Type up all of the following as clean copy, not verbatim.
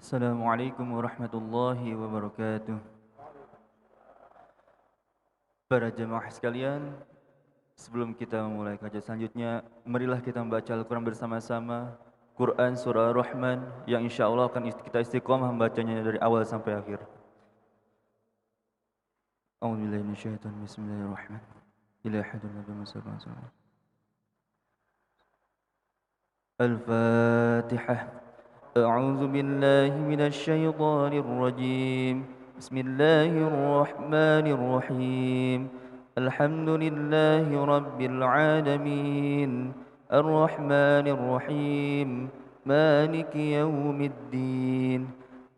Assalamualaikum warahmatullahi wabarakatuh. Para jemaah sekalian, sebelum kita memulai kajian selanjutnya, marilah kita membaca Al-Quran bersama-sama. Quran Surah Ar-Rahman yang insya Allah akan kita istiqomah membacanya dari awal sampai akhir. A'udzubillahi minasyaitonir rajim. Bismillahirrahmanirrahim. Al-Fatihah. أعوذ بالله من الشيطان الرجيم بسم الله الرحمن الرحيم الحمد لله رب العالمين الرحمن الرحيم مالك يوم الدين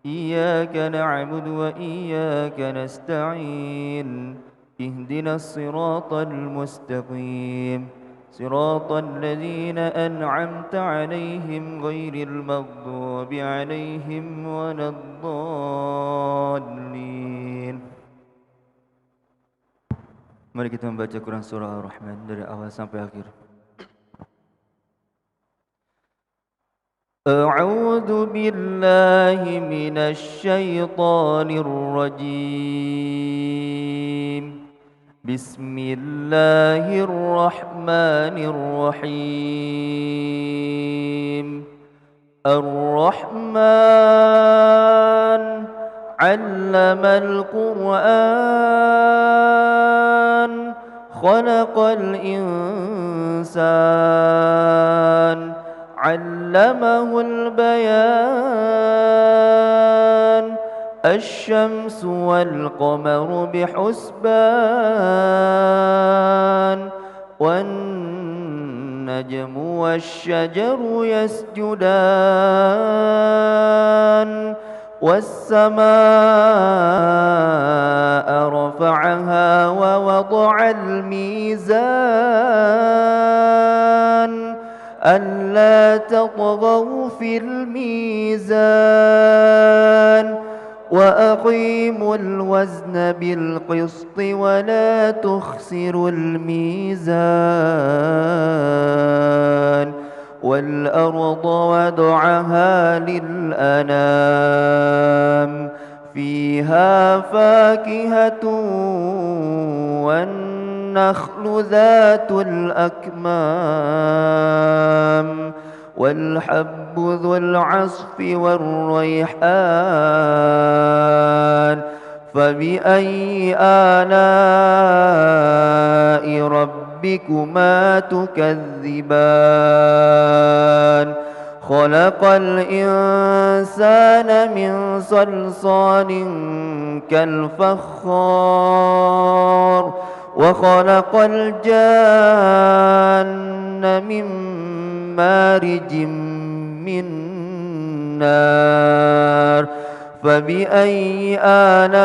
إياك نعبد وإياك نستعين اهدنا الصراط المستقيم صراط الذين أنعمت عليهم غير المغضوب عليهم ولا الضالين. Mari kita membaca Quran Surah Ar-Rahman dari awal sampai akhir. A'udzu billahi minasy syaithanir rajim. بسم الله الرحمن الرحيم الرحمن علم القرآن خلق الإنسان علمه البيان الشمس والقمر بحسبان والنجم والشجر يسجدان والسماء رفعها ووضع الميزان ألا تطغوا في الميزان وأقيموا الوزن بالقسط ولا تخسروا الميزان والأرض وضعها للأنام فيها فاكهة والنخل ذات الأكمام والحب ذو العصف والريحان فبأي آلاء ربكما تكذبان خلق الإنسان من صلصال كالفخار وخلق الجان من مارج من نار فبأي آلاء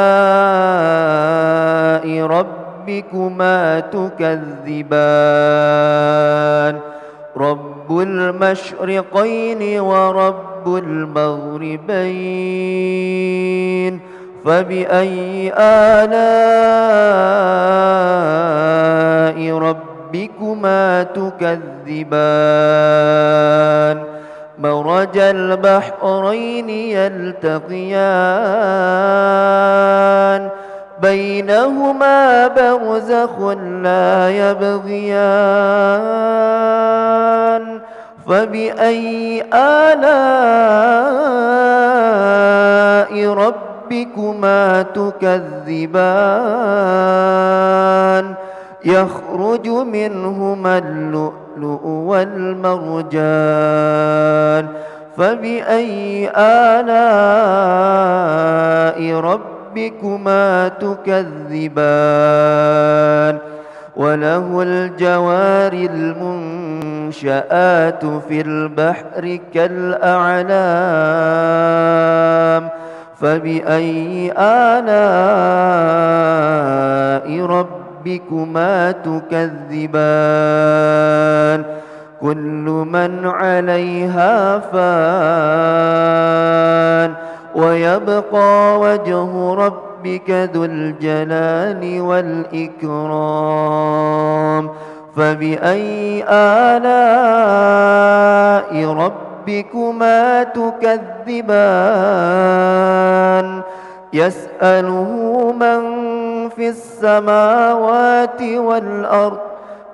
ربكما تكذبان رب المشرقين ورب المغربين فبأي آلاء ربكما تكذبان مرج البحرين يلتقيان بينهما برزخ لا يبغيان فبأي آلاء ربكما تكذبان يخرج منهما اللؤلؤ والمرجان فبأي آلاء ربكما تكذبان وله الجوار المنشآت في البحر كالأعلام فبأي آلاء ربكما تكذبان كل من عليها فان ويبقى وجه ربك ذو الجلال والإكرام فبأي آلاء ربكما تكذبان يسأله من في السماوات والأرض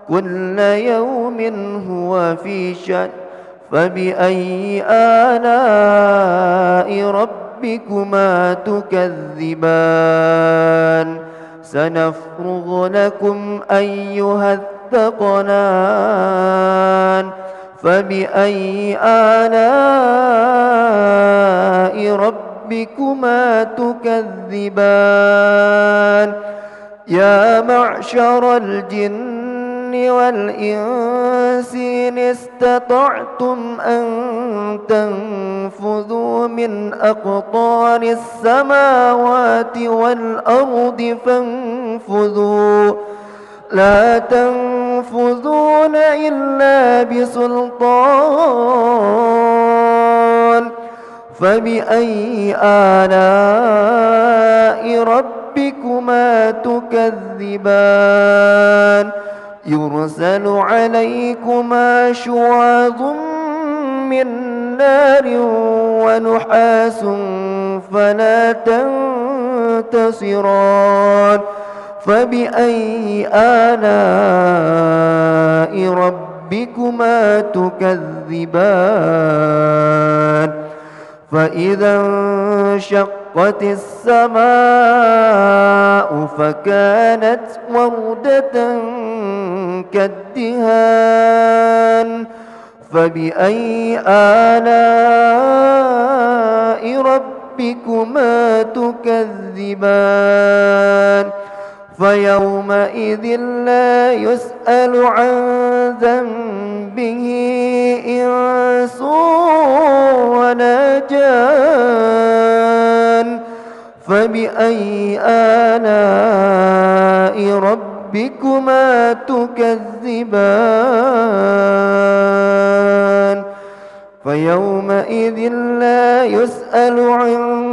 كل يوم هو في شأن فبأي آلاء ربكما تكذبان سنفرغ لكم أيها الثقلان فبأي آلاء ربكما تكذبان يا معشر الجن والإنس إن استطعتم أن تنفذوا من أقطار السماوات والأرض فانفذوا لا تنفذون إلا بسلطان فبأي آلاء ربكما تكذبان يرسل عليكما شواظ من نار ونحاس فلا تنتصران فبأي آلاء ربكما تكذبان فإذا انشقت السماء فكانت وردة كالدهان فبأي آلاء ربكما تكذبان فيومئذ لا يسأل عن ذنبه إنس ولا جان فبأي آلاء ربكما تكذبان فيومئذ لا يسأل عن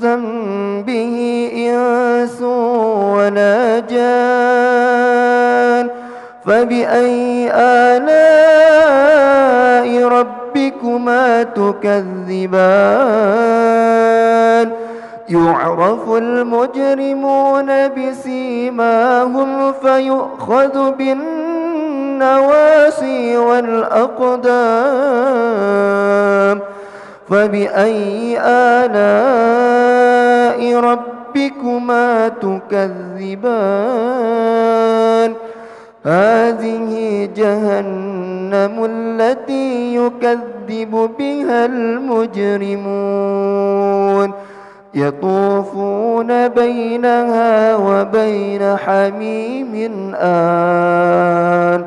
ذنبه إنس ولا جان فبأي آلاء ربكما تكذبان يعرف المجرمون بسيماهم فيؤخذ بالنواصي والأقدام فبأي آلاء ربكما تكذبان هذه جهنم التي يكذب بها المجرمون يطوفون بينها وبين حميم آن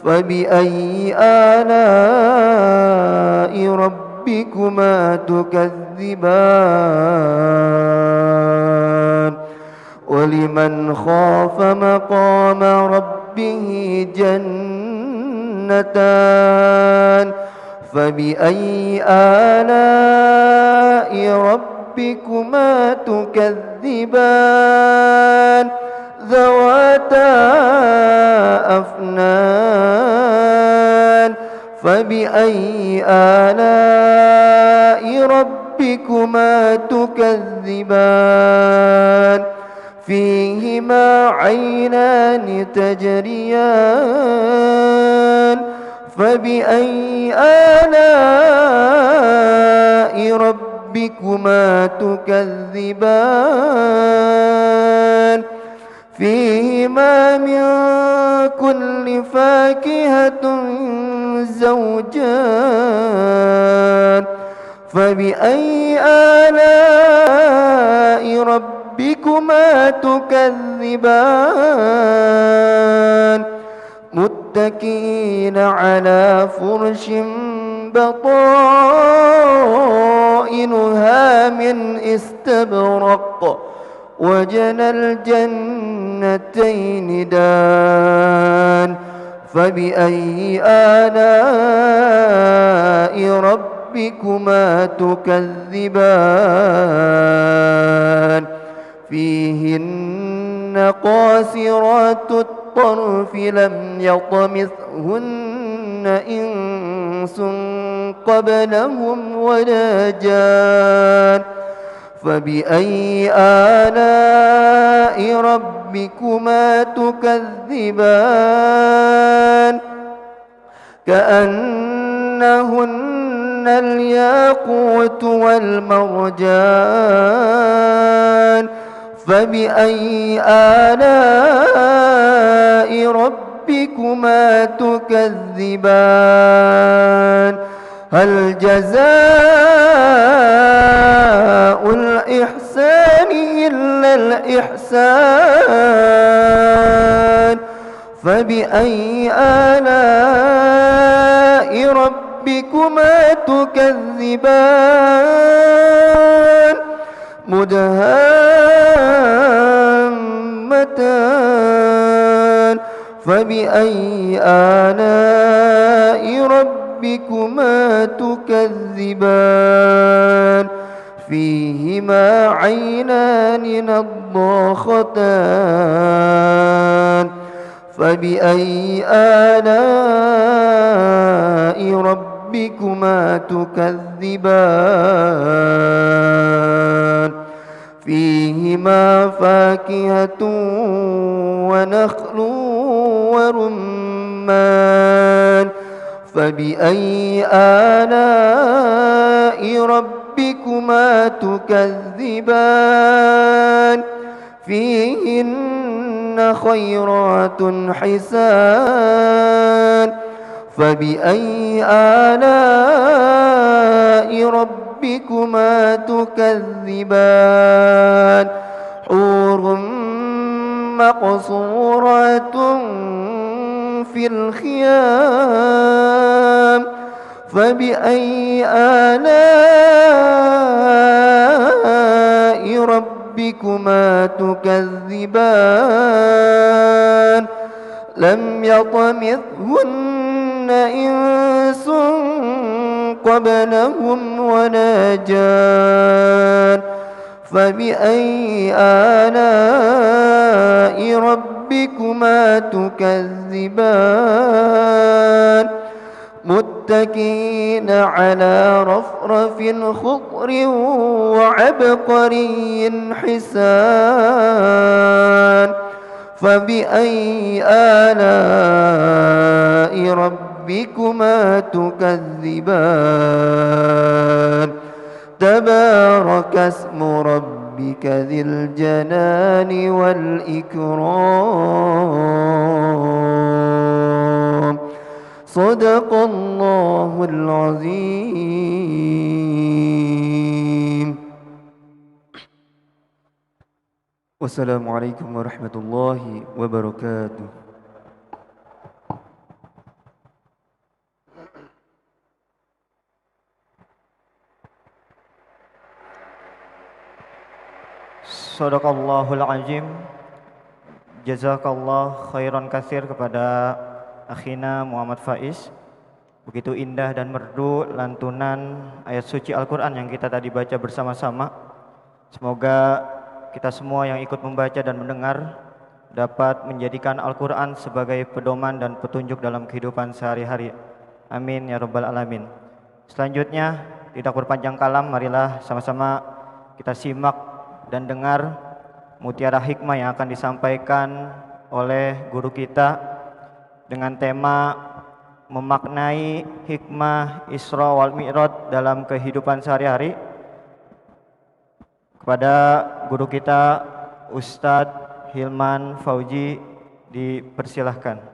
فبأي آلاء ربكما تكذبان ولمن خاف مقام ربه جنتان فبأي آلاء ربكما تكذبان ذواتا أفنان فبأي آلاء ربكما تكذبان فيهما عينان تجريان فبأي آلاء ربكما تكذبان فيهما من كل فاكهة زوجان فبأي آلاء ربكما تكذبان متكئين على فرش بطائنها من استبرق وجنى الجنتين دان فبأي آلاء ربكما ربكما تكذبان فيهن قاصرات الطرف لم يطمثهن إنس قبلهم ولا جان فبأي آلاء ربكما تكذبان كأنهن الياقوت والمرجان فبأي آلاء ربكما تكذبان هل جزاء الإحسان إلا الإحسان فبأي آلاء ربكما تكذبان مدهامتان فبأي آلاء ربكما تكذبان فيهما عينان نضاختان فبأي آلاء ربكما تكذبان فيهما فاكهة ونخل ورمان فبأي آلاء ربكما تكذبان فيهن خيرات حسان فبأي آلاء ربكما تكذبان حور مقصورات في الخيام فبأي آلاء ربكما تكذبان لم يطمثهن إنس قبلهم ولا جان فبأي آلاء ربكما تكذبان متكئين على رفرف خضر وعبقري حسان فبأي آلاء ربكما تكذبان تبارك اسم ربك ذي الجلال والإكرام صدق الله العظيم والسلام عليكم ورحمة الله وبركاته. Sadaqallahul azim. Jazakallah khairan katsir kepada akhina Muhammad Faiz. Begitu indah dan merdu lantunan ayat suci Al-Qur'an yang kita tadi baca bersama-sama. Semoga kita semua yang ikut membaca dan mendengar dapat menjadikan Al-Qur'an sebagai pedoman dan petunjuk dalam kehidupan sehari-hari. Amin ya rabbal alamin. Selanjutnya, tidak berpanjang kalam, marilah sama-sama kita simak dan dengar mutiara hikmah yang akan disampaikan oleh guru kita dengan tema memaknai hikmah Isra wal Mi'raj dalam kehidupan sehari-hari. Kepada guru kita Ustadz Hilman Fauji dipersilahkan.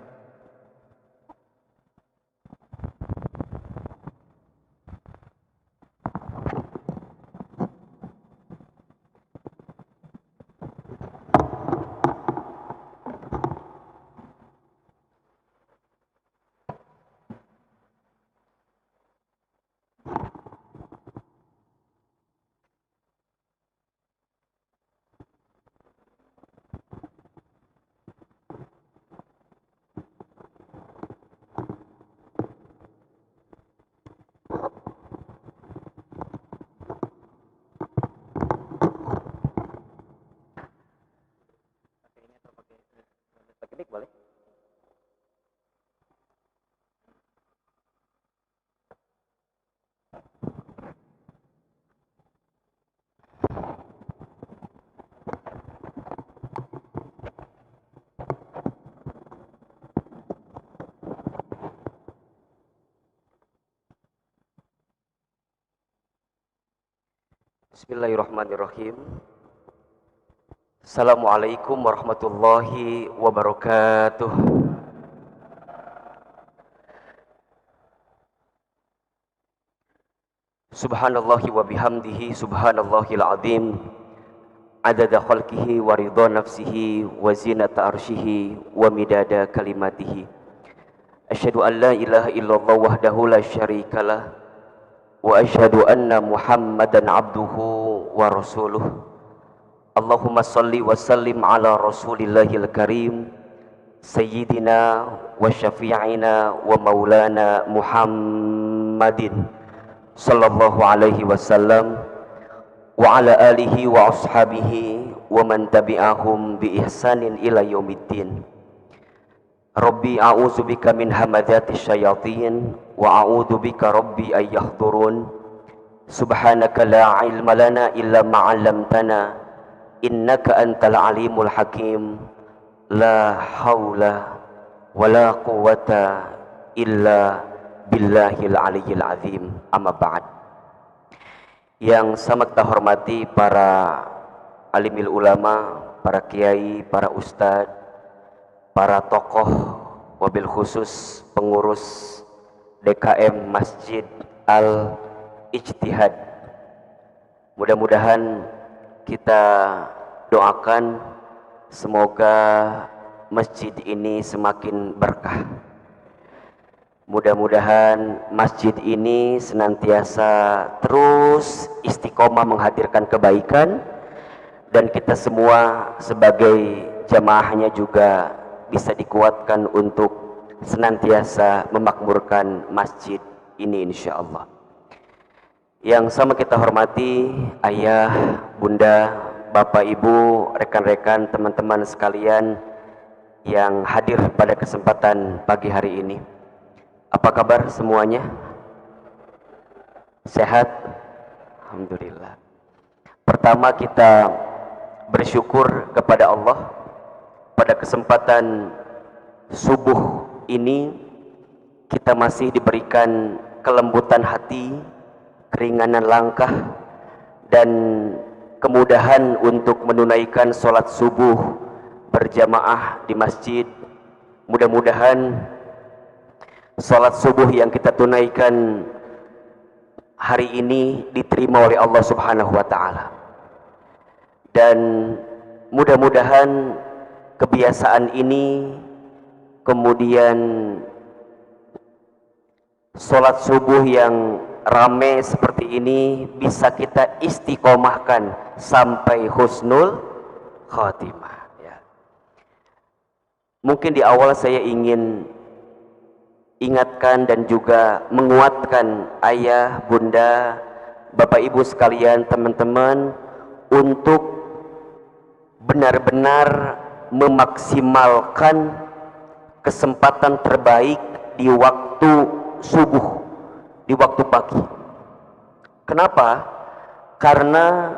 Bismillahirrahmanirrahim. Assalamualaikum warahmatullahi wabarakatuh. Subhanallahi wa bihamdihi subhanallahil azim. Adada khalqihi wa ridha nafsihi wa zinata arshihi wa midada kalimatihi. Asyhadu an la ilaha illallah wahdahu la syarikalah wa asyhadu anna Muhammadan abduhu wa rasuluh. Allahumma salli wa sallim ala rasulillahil karim sayyidina wa syafi'ina wa maulana Muhammadin sallallahu alaihi wasallam wa ala alihi wa ashabihi wa man tabi'ahum bi ihsanin ila yaumiddin. Rabbi a'udzu bika min hamadzati syayatin wa a'udzu bika rabbi ay yahdurun. Subhanaka la ilma lana illa ma 'allamtana innaka antal alimul hakim. La haula wala quwwata illa billahil aliyyil azim. Amma ba'd. Yang sangat kita hormati para alimil ulama, para kiai, para ustadz, para tokoh, wabil khusus pengurus DKM Masjid Al-Ijtihad. Mudah-mudahan kita doakan semoga masjid ini semakin berkah. Mudah-mudahan masjid ini senantiasa terus istiqomah menghadirkan kebaikan, dan kita semua sebagai jamaahnya juga bisa dikuatkan untuk senantiasa memakmurkan masjid ini insyaallah. Yang sama kita hormati ayah, bunda, bapak, ibu, rekan-rekan, teman-teman sekalian yang hadir pada kesempatan pagi hari ini. Apa kabar semuanya? Sehat? Alhamdulillah. Pertama kita bersyukur kepada Allah pada kesempatan subuh ini kita masih diberikan kelembutan hati, keringanan langkah, dan kemudahan untuk menunaikan sholat subuh berjamaah di masjid. Mudah-mudahan sholat subuh yang kita tunaikan hari ini diterima oleh Allah Subhanahu wa Ta'ala, dan mudah-mudahan kebiasaan ini, kemudian sholat subuh yang rame seperti ini bisa kita istiqomahkan sampai husnul khatimah ya. Mungkin di awal saya ingin ingatkan dan juga menguatkan ayah, bunda, bapak, ibu sekalian, teman-teman untuk benar-benar memaksimalkan kesempatan terbaik di waktu subuh, di waktu pagi. Kenapa? Karena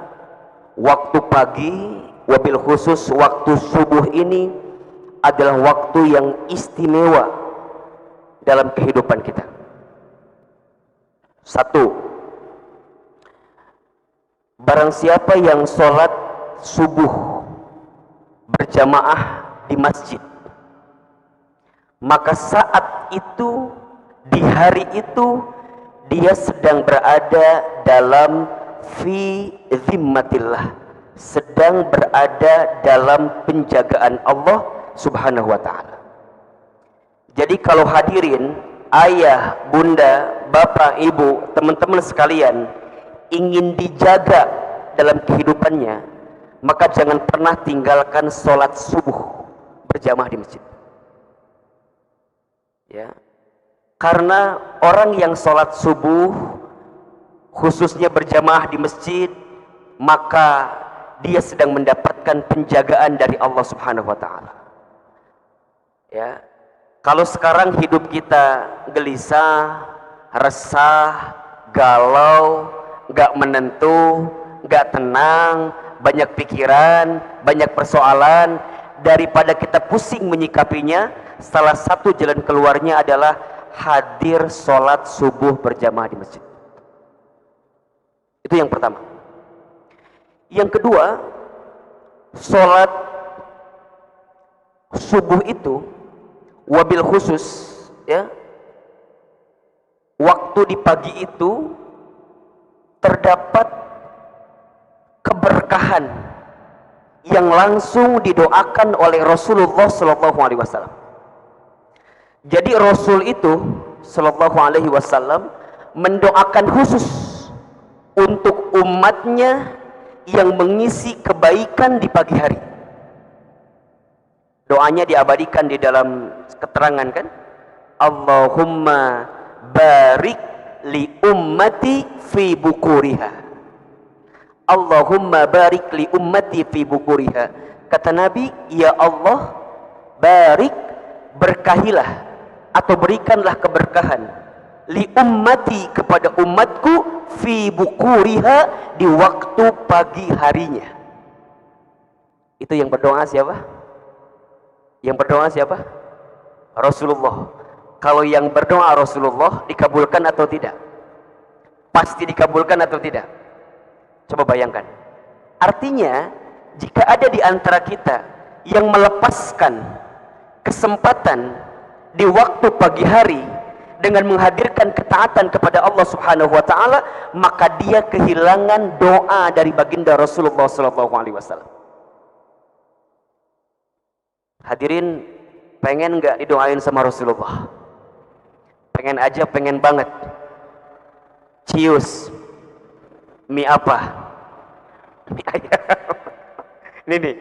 waktu pagi, wabil khusus waktu subuh ini adalah waktu yang istimewa dalam kehidupan kita. Satu, barang siapa yang sholat subuh berjamaah di masjid, maka saat itu, di hari itu, dia sedang berada dalam fi zimmatillah, sedang berada dalam penjagaan Allah Subhanahu wa Ta'ala. Jadi kalau hadirin, ayah, bunda, bapak, ibu, teman-teman sekalian ingin dijaga dalam kehidupannya, maka jangan pernah tinggalkan sholat subuh berjamaah di masjid ya. Karena orang yang sholat subuh khususnya berjamaah di masjid, maka dia sedang mendapatkan penjagaan dari Allah Subhanahu wa Ta'ala ya. Kalau sekarang hidup kita gelisah, resah, galau, gak menentu, gak tenang, banyak pikiran, banyak persoalan, daripada kita pusing menyikapinya, salah satu jalan keluarnya adalah hadir sholat subuh berjamaah di masjid. Itu yang pertama. Yang kedua, sholat subuh itu wabil khusus, ya, waktu di pagi itu terdapat keberkahan yang langsung didoakan oleh Rasulullah Sallallahu Alaihi Wasallam. Jadi Rasul itu Sallallahu Alaihi Wasallam mendoakan khusus untuk umatnya yang mengisi kebaikan di pagi hari. Doanya diabadikan di dalam keterangan kan, Allahumma barik li ummati fi bukuriha. Allahumma barik li ummati fi bukuriha. Kata Nabi, ya Allah, barik, berkahilah atau berikanlah keberkahan li ummati, kepada umatku, fi bukuriha, di waktu pagi harinya. Itu yang berdoa siapa? Yang berdoa siapa? Rasulullah. Kalau yang berdoa Rasulullah, dikabulkan atau tidak? Pasti dikabulkan atau tidak? Coba bayangkan. Artinya, jika ada di antara kita yang melepaskan kesempatan di waktu pagi hari dengan menghadirkan ketaatan kepada Allah Subhanahu wa taala, maka dia kehilangan doa dari baginda Rasulullah sallallahu alaihi wasallam. Hadirin, pengen enggak didoain sama Rasulullah? Pengen aja, pengen banget. Cius. Mie apa? Mie ayam. Ini nih,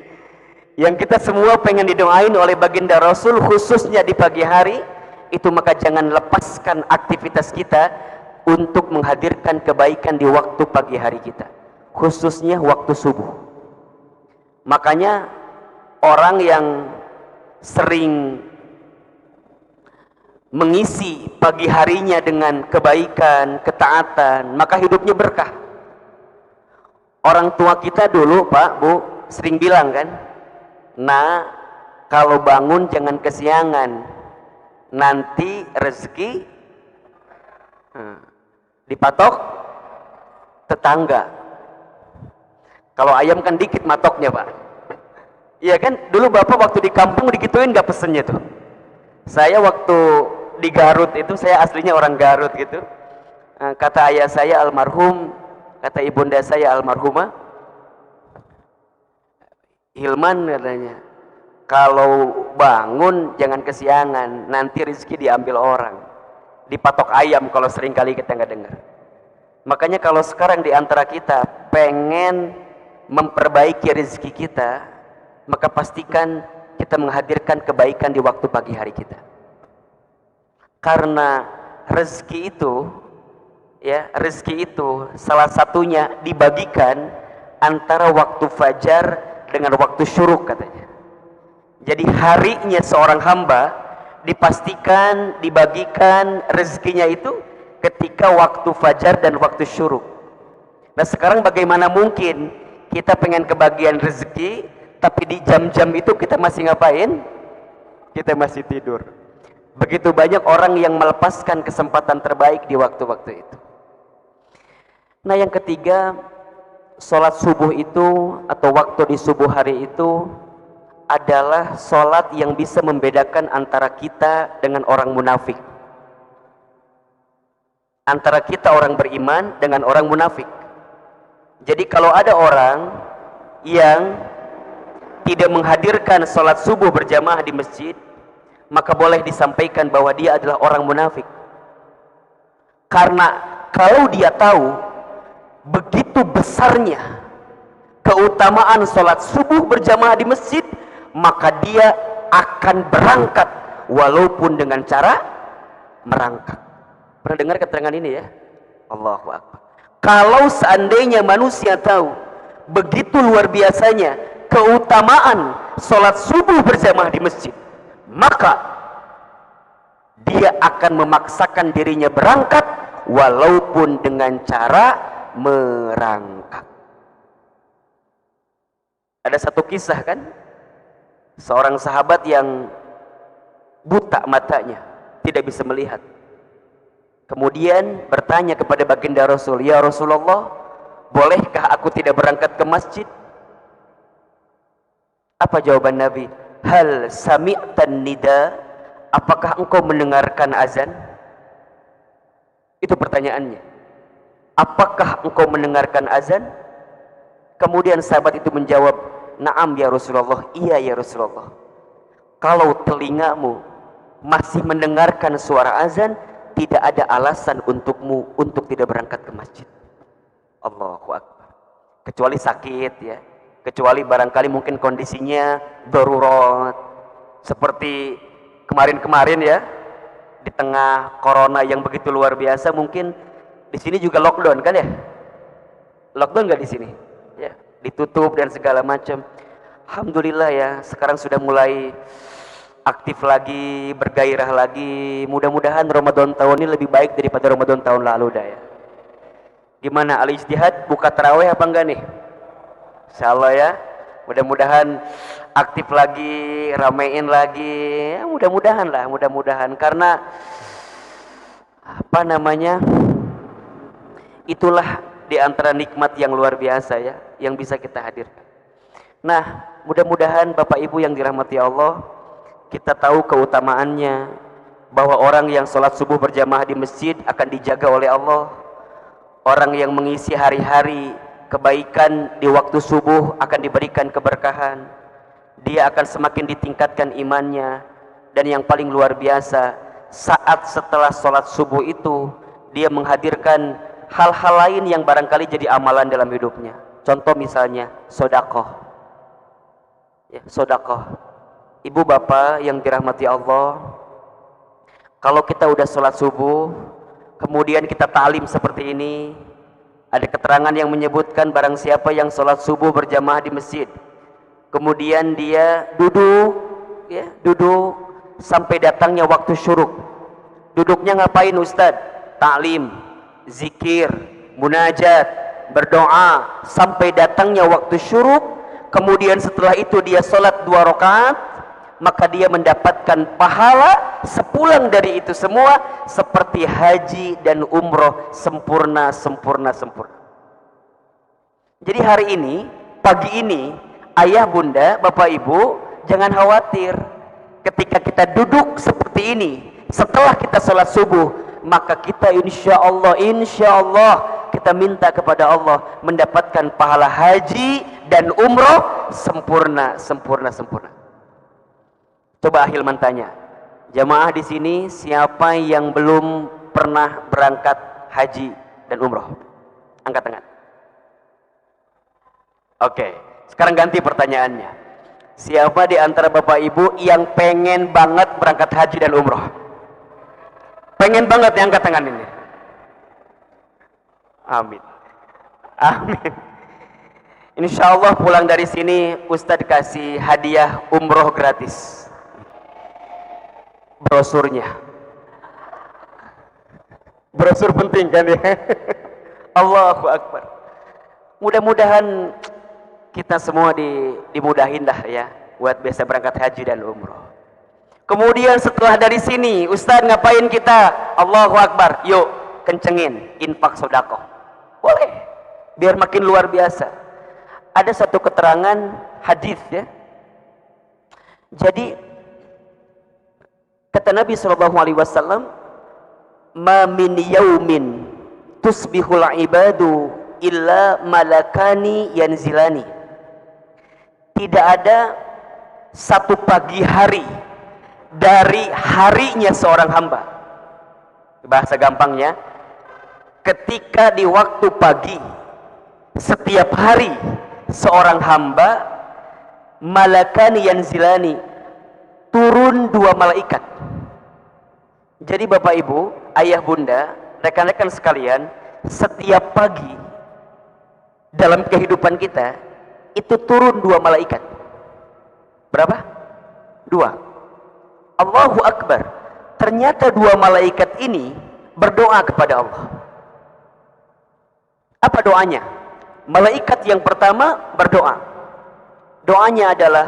yang kita semua pengen didoain oleh baginda Rasul, khususnya di pagi hari itu. Maka jangan lepaskan aktivitas kita untuk menghadirkan kebaikan di waktu pagi hari kita, khususnya waktu subuh. Makanya orang yang sering mengisi pagi harinya dengan kebaikan, ketaatan, maka hidupnya berkah. Orang tua kita dulu, Pak, Bu, sering bilang kan, nah, kalau bangun jangan kesiangan, nanti rezeki dipatok tetangga. Kalau ayam kan dikit matoknya, Pak. Iya kan, dulu Bapak waktu di kampung digituin gak pesennya tuh. Saya waktu di Garut itu, saya aslinya orang Garut gitu. Kata ayah saya almarhum, kata ibunda saya almarhumah, Hilman katanya, kalau bangun jangan kesiangan, nanti rezeki diambil orang, dipatok ayam kalau sering kali kita nggak dengar. Makanya kalau sekarang di antara kita pengen memperbaiki rezeki kita, maka pastikan kita menghadirkan kebaikan di waktu pagi hari kita. Karena rezeki itu, ya, rezeki itu salah satunya dibagikan antara waktu fajar dengan waktu syuruk katanya. Jadi harinya seorang hamba dipastikan dibagikan rezekinya itu ketika waktu fajar dan waktu syuruk. Nah sekarang bagaimana mungkin kita pengen kebagian rezeki, tapi di jam-jam itu kita masih ngapain? Kita masih tidur. Begitu banyak orang yang melepaskan kesempatan terbaik di waktu-waktu itu. Nah yang ketiga, sholat subuh itu atau waktu di subuh hari itu adalah sholat yang bisa membedakan antara kita dengan orang munafik, antara kita orang beriman dengan orang munafik. Jadi kalau ada orang yang tidak menghadirkan sholat subuh berjamaah di masjid, maka boleh disampaikan bahwa dia adalah orang munafik. Karena kalau dia tahu begitu besarnya keutamaan sholat subuh berjamaah di masjid, maka dia akan berangkat walaupun dengan cara merangkak. Pernah dengar keterangan ini ya? Allahu Akbar. Kalau seandainya manusia tahu begitu luar biasanya keutamaan sholat subuh berjamaah di masjid, maka dia akan memaksakan dirinya berangkat walaupun dengan cara merangkak. Ada satu kisah kan, seorang sahabat yang buta matanya, tidak bisa melihat, kemudian bertanya kepada baginda Rasul, ya Rasulullah, bolehkah aku tidak berangkat ke masjid? Apa jawaban Nabi? Hal sami'tan nida? Apakah engkau mendengarkan azan? Itu pertanyaannya. Apakah engkau mendengarkan azan? Kemudian sahabat itu menjawab, "Na'am ya Rasulullah." Iya ya Rasulullah. Kalau telingamu masih mendengarkan suara azan, tidak ada alasan untukmu untuk tidak berangkat ke masjid. Allahu Akbar. Kecuali sakit ya. Kecuali barangkali mungkin kondisinya darurat. Seperti kemarin-kemarin ya, di tengah corona yang begitu luar biasa, mungkin di sini juga lockdown kan ya? Lockdown nggak di sini? Ya, ditutup dan segala macam. Alhamdulillah ya, sekarang sudah mulai aktif lagi, bergairah lagi. Mudah-mudahan Ramadan tahun ini lebih baik daripada Ramadan tahun lalu dah ya. Gimana al-ijtihad, buka tarawih apa enggak nih? Insyaallah ya. Mudah-mudahan aktif lagi, ramein lagi. Ya, mudah-mudahan lah, mudah-mudahan, karena apa namanya? Itulah di antara nikmat yang luar biasa ya, yang bisa kita hadirkan. Nah, mudah-mudahan Bapak Ibu yang dirahmati Allah, kita tahu keutamaannya, bahwa orang yang sholat subuh berjamaah di masjid akan dijaga oleh Allah. Orang yang mengisi hari-hari kebaikan di waktu subuh akan diberikan keberkahan. Dia akan semakin ditingkatkan imannya. Dan yang paling luar biasa, saat setelah sholat subuh itu, dia menghadirkan hal-hal lain yang barangkali jadi amalan dalam hidupnya. Contoh misalnya sodakoh ya, sodakoh. Ibu bapak yang dirahmati Allah, kalau kita udah sholat subuh kemudian kita ta'lim seperti ini, ada keterangan yang menyebutkan barang siapa yang sholat subuh berjamaah di masjid, kemudian dia duduk ya, duduk sampai datangnya waktu syuruk. Duduknya ngapain Ustadz? Ta'lim, zikir, munajat, berdoa sampai datangnya waktu syuruk. Kemudian setelah itu dia sholat 2 rakaat, maka dia mendapatkan pahala sepulang dari itu semua seperti haji dan umroh sempurna. Jadi hari ini, pagi ini, ayah bunda, bapak ibu, jangan khawatir. Ketika kita duduk seperti ini, setelah kita sholat subuh, maka kita insya Allah kita minta kepada Allah mendapatkan pahala haji dan umroh sempurna. Coba Ahilman tanya, jamaah di sini siapa yang belum pernah berangkat haji dan umroh? Angkat tangan. Oke, sekarang ganti pertanyaannya. Siapa di antara bapak ibu yang pengen banget berangkat haji dan umroh? Pengen banget ya, angkat tangan ini. Amin. Amin. Insya Allah pulang dari sini Ustadz kasih hadiah umroh gratis. Brosurnya. Brosur penting kan ya. Allahu Akbar. Mudah-mudahan kita semua dimudahin dah ya buat bisa berangkat haji dan umroh. Kemudian setelah dari sini Ustadz ngapain kita? Allahu Akbar. Yuk kencengin infak sedekah. Boleh. Biar makin luar biasa. Ada satu keterangan hadis ya. Jadi kata Nabi SAW, ma min yaumin tusbihul ibadu illa malakani yanzilani. Tidak ada satu pagi hari dari harinya seorang hamba. Bahasa gampangnya, ketika di waktu pagi setiap hari seorang hamba, malakani yanzilani, turun 2 malaikat. Jadi bapak ibu, ayah bunda, rekan-rekan sekalian, setiap pagi dalam kehidupan kita itu turun 2 malaikat. Berapa? 2. Allahu Akbar. Ternyata 2 malaikat ini berdoa kepada Allah. Apa doanya? Malaikat yang pertama berdoa. Doanya adalah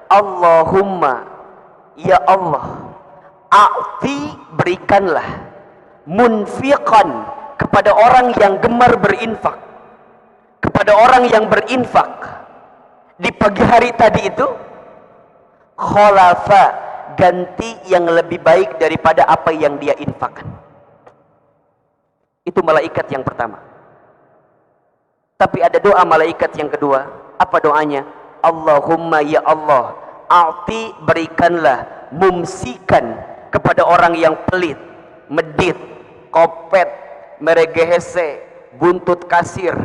Allahumma, ya Allah, a'ti, berikanlah, munfiqan, kepada orang yang gemar berinfak, kepada kepada orang yang berinfak di pagi hari tadi itu, khalafa, ganti yang lebih baik daripada apa yang dia infakkan. Itu malaikat yang pertama. Tapi ada doa malaikat yang kedua. Apa doanya? Allahumma ya Allah, a'ti, berikanlah, mumsikan, kepada orang yang pelit, medit, kopet, meregehese, buntut kasir,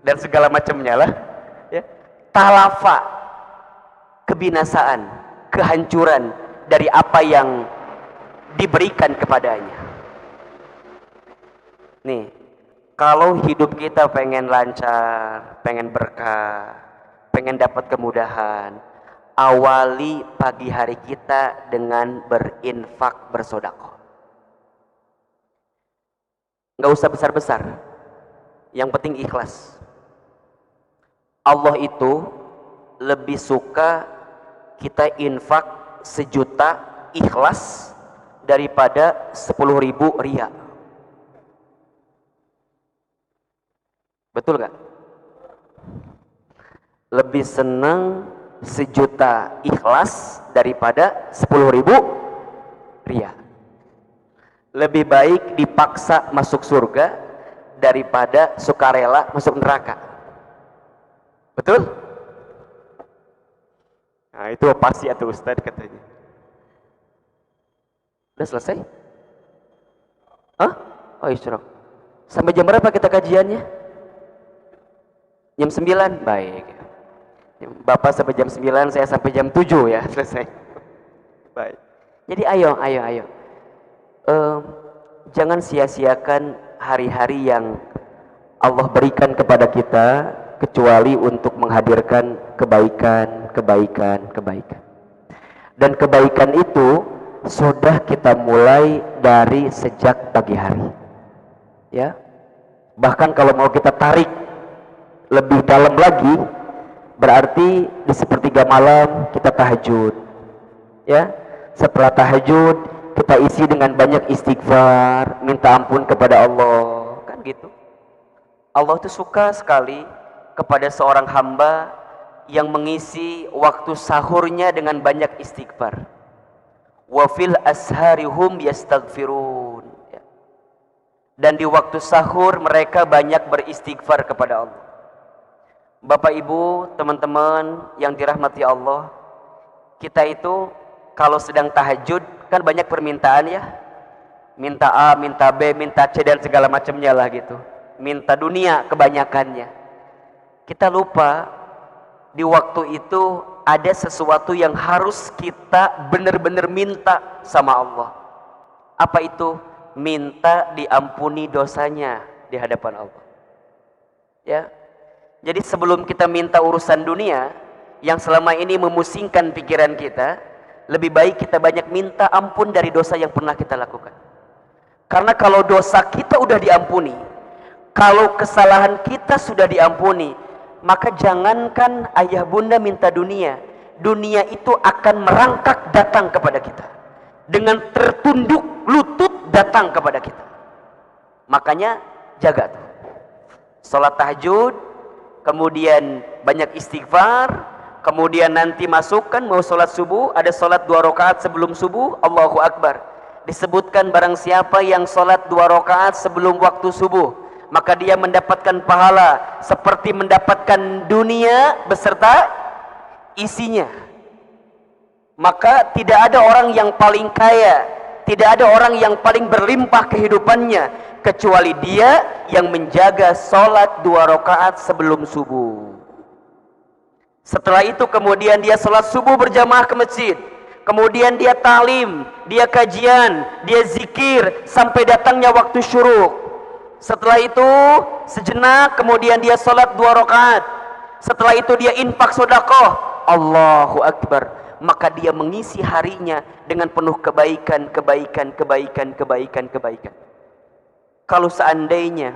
dan segala macamnya lah, ya. Talafa, kebinasaan, kehancuran dari apa yang diberikan kepadanya. Nih, kalau hidup kita pengen lancar, pengen berkah, pengen dapat kemudahan, awali pagi hari kita dengan berinfak, bersedekah. Nggak usah besar-besar, yang penting ikhlas. Allah itu lebih suka kita infak 1.000.000 ikhlas daripada 10.000 riya. Betul gak? Lebih senang 1.000.000 ikhlas daripada 10.000 riya. Lebih baik dipaksa masuk surga daripada sukarela masuk neraka. Betul? Nah, itu pasti atau Ustaz katanya. Udah selesai? Hah? Oh, isyraq. Sampai jam berapa kita kajiannya? Jam 9? Baik. Bapak sampai jam 9, saya sampai jam 7 ya, selesai. Baik. Jadi ayo. Jangan sia-siakan hari-hari yang Allah berikan kepada kita, kecuali untuk menghadirkan kebaikan. Dan kebaikan itu sudah kita mulai dari sejak pagi hari. Ya. Bahkan kalau mau kita tarik lebih dalam lagi, berarti di sepertiga malam kita tahajud. Ya. Setelah tahajud kita isi dengan banyak istighfar, minta ampun kepada Allah. Kan gitu. Allah itu suka sekali kepada seorang hamba yang mengisi waktu sahurnya dengan banyak istighfar. Wa fil asharihum yastaghfirun. Dan di waktu sahur mereka banyak beristighfar kepada Allah. Bapak Ibu, teman-teman yang dirahmati Allah, kita itu kalau sedang tahajud kan banyak permintaan ya. Minta A, minta B, minta C dan segala macamnya lah gitu. Minta dunia kebanyakannya. Kita lupa di waktu itu ada sesuatu yang harus kita benar-benar minta sama Allah. Apa itu? Minta diampuni dosanya di hadapan Allah. Ya. Jadi sebelum kita minta urusan dunia yang selama ini memusingkan pikiran kita, lebih baik kita banyak minta ampun dari dosa yang pernah kita lakukan. Karena kalau dosa kita udah diampuni, kalau kesalahan kita sudah diampuni, maka jangankan ayah bunda minta dunia, dunia itu akan merangkak datang kepada kita. Dengan tertunduk lutut datang kepada kita. Makanya jaga tuh. Salat tahajud, kemudian banyak istighfar, kemudian nanti masukkan mau salat subuh, ada salat 2 rakaat sebelum subuh, Allahu Akbar. Disebutkan barang siapa yang salat 2 rakaat sebelum waktu subuh, maka dia mendapatkan pahala seperti mendapatkan dunia beserta isinya. Maka tidak ada orang yang paling kaya, tidak ada orang yang paling berlimpah kehidupannya kecuali dia yang menjaga sholat 2 rakaat sebelum subuh. Setelah itu kemudian dia sholat subuh berjamaah ke masjid, kemudian dia talim, dia kajian, dia zikir sampai datangnya waktu syuruk. Setelah itu sejenak kemudian dia sholat 2 rakaat. Setelah itu dia infak sedekah, Allahu Akbar. Maka dia mengisi harinya dengan penuh kebaikan. Kalau seandainya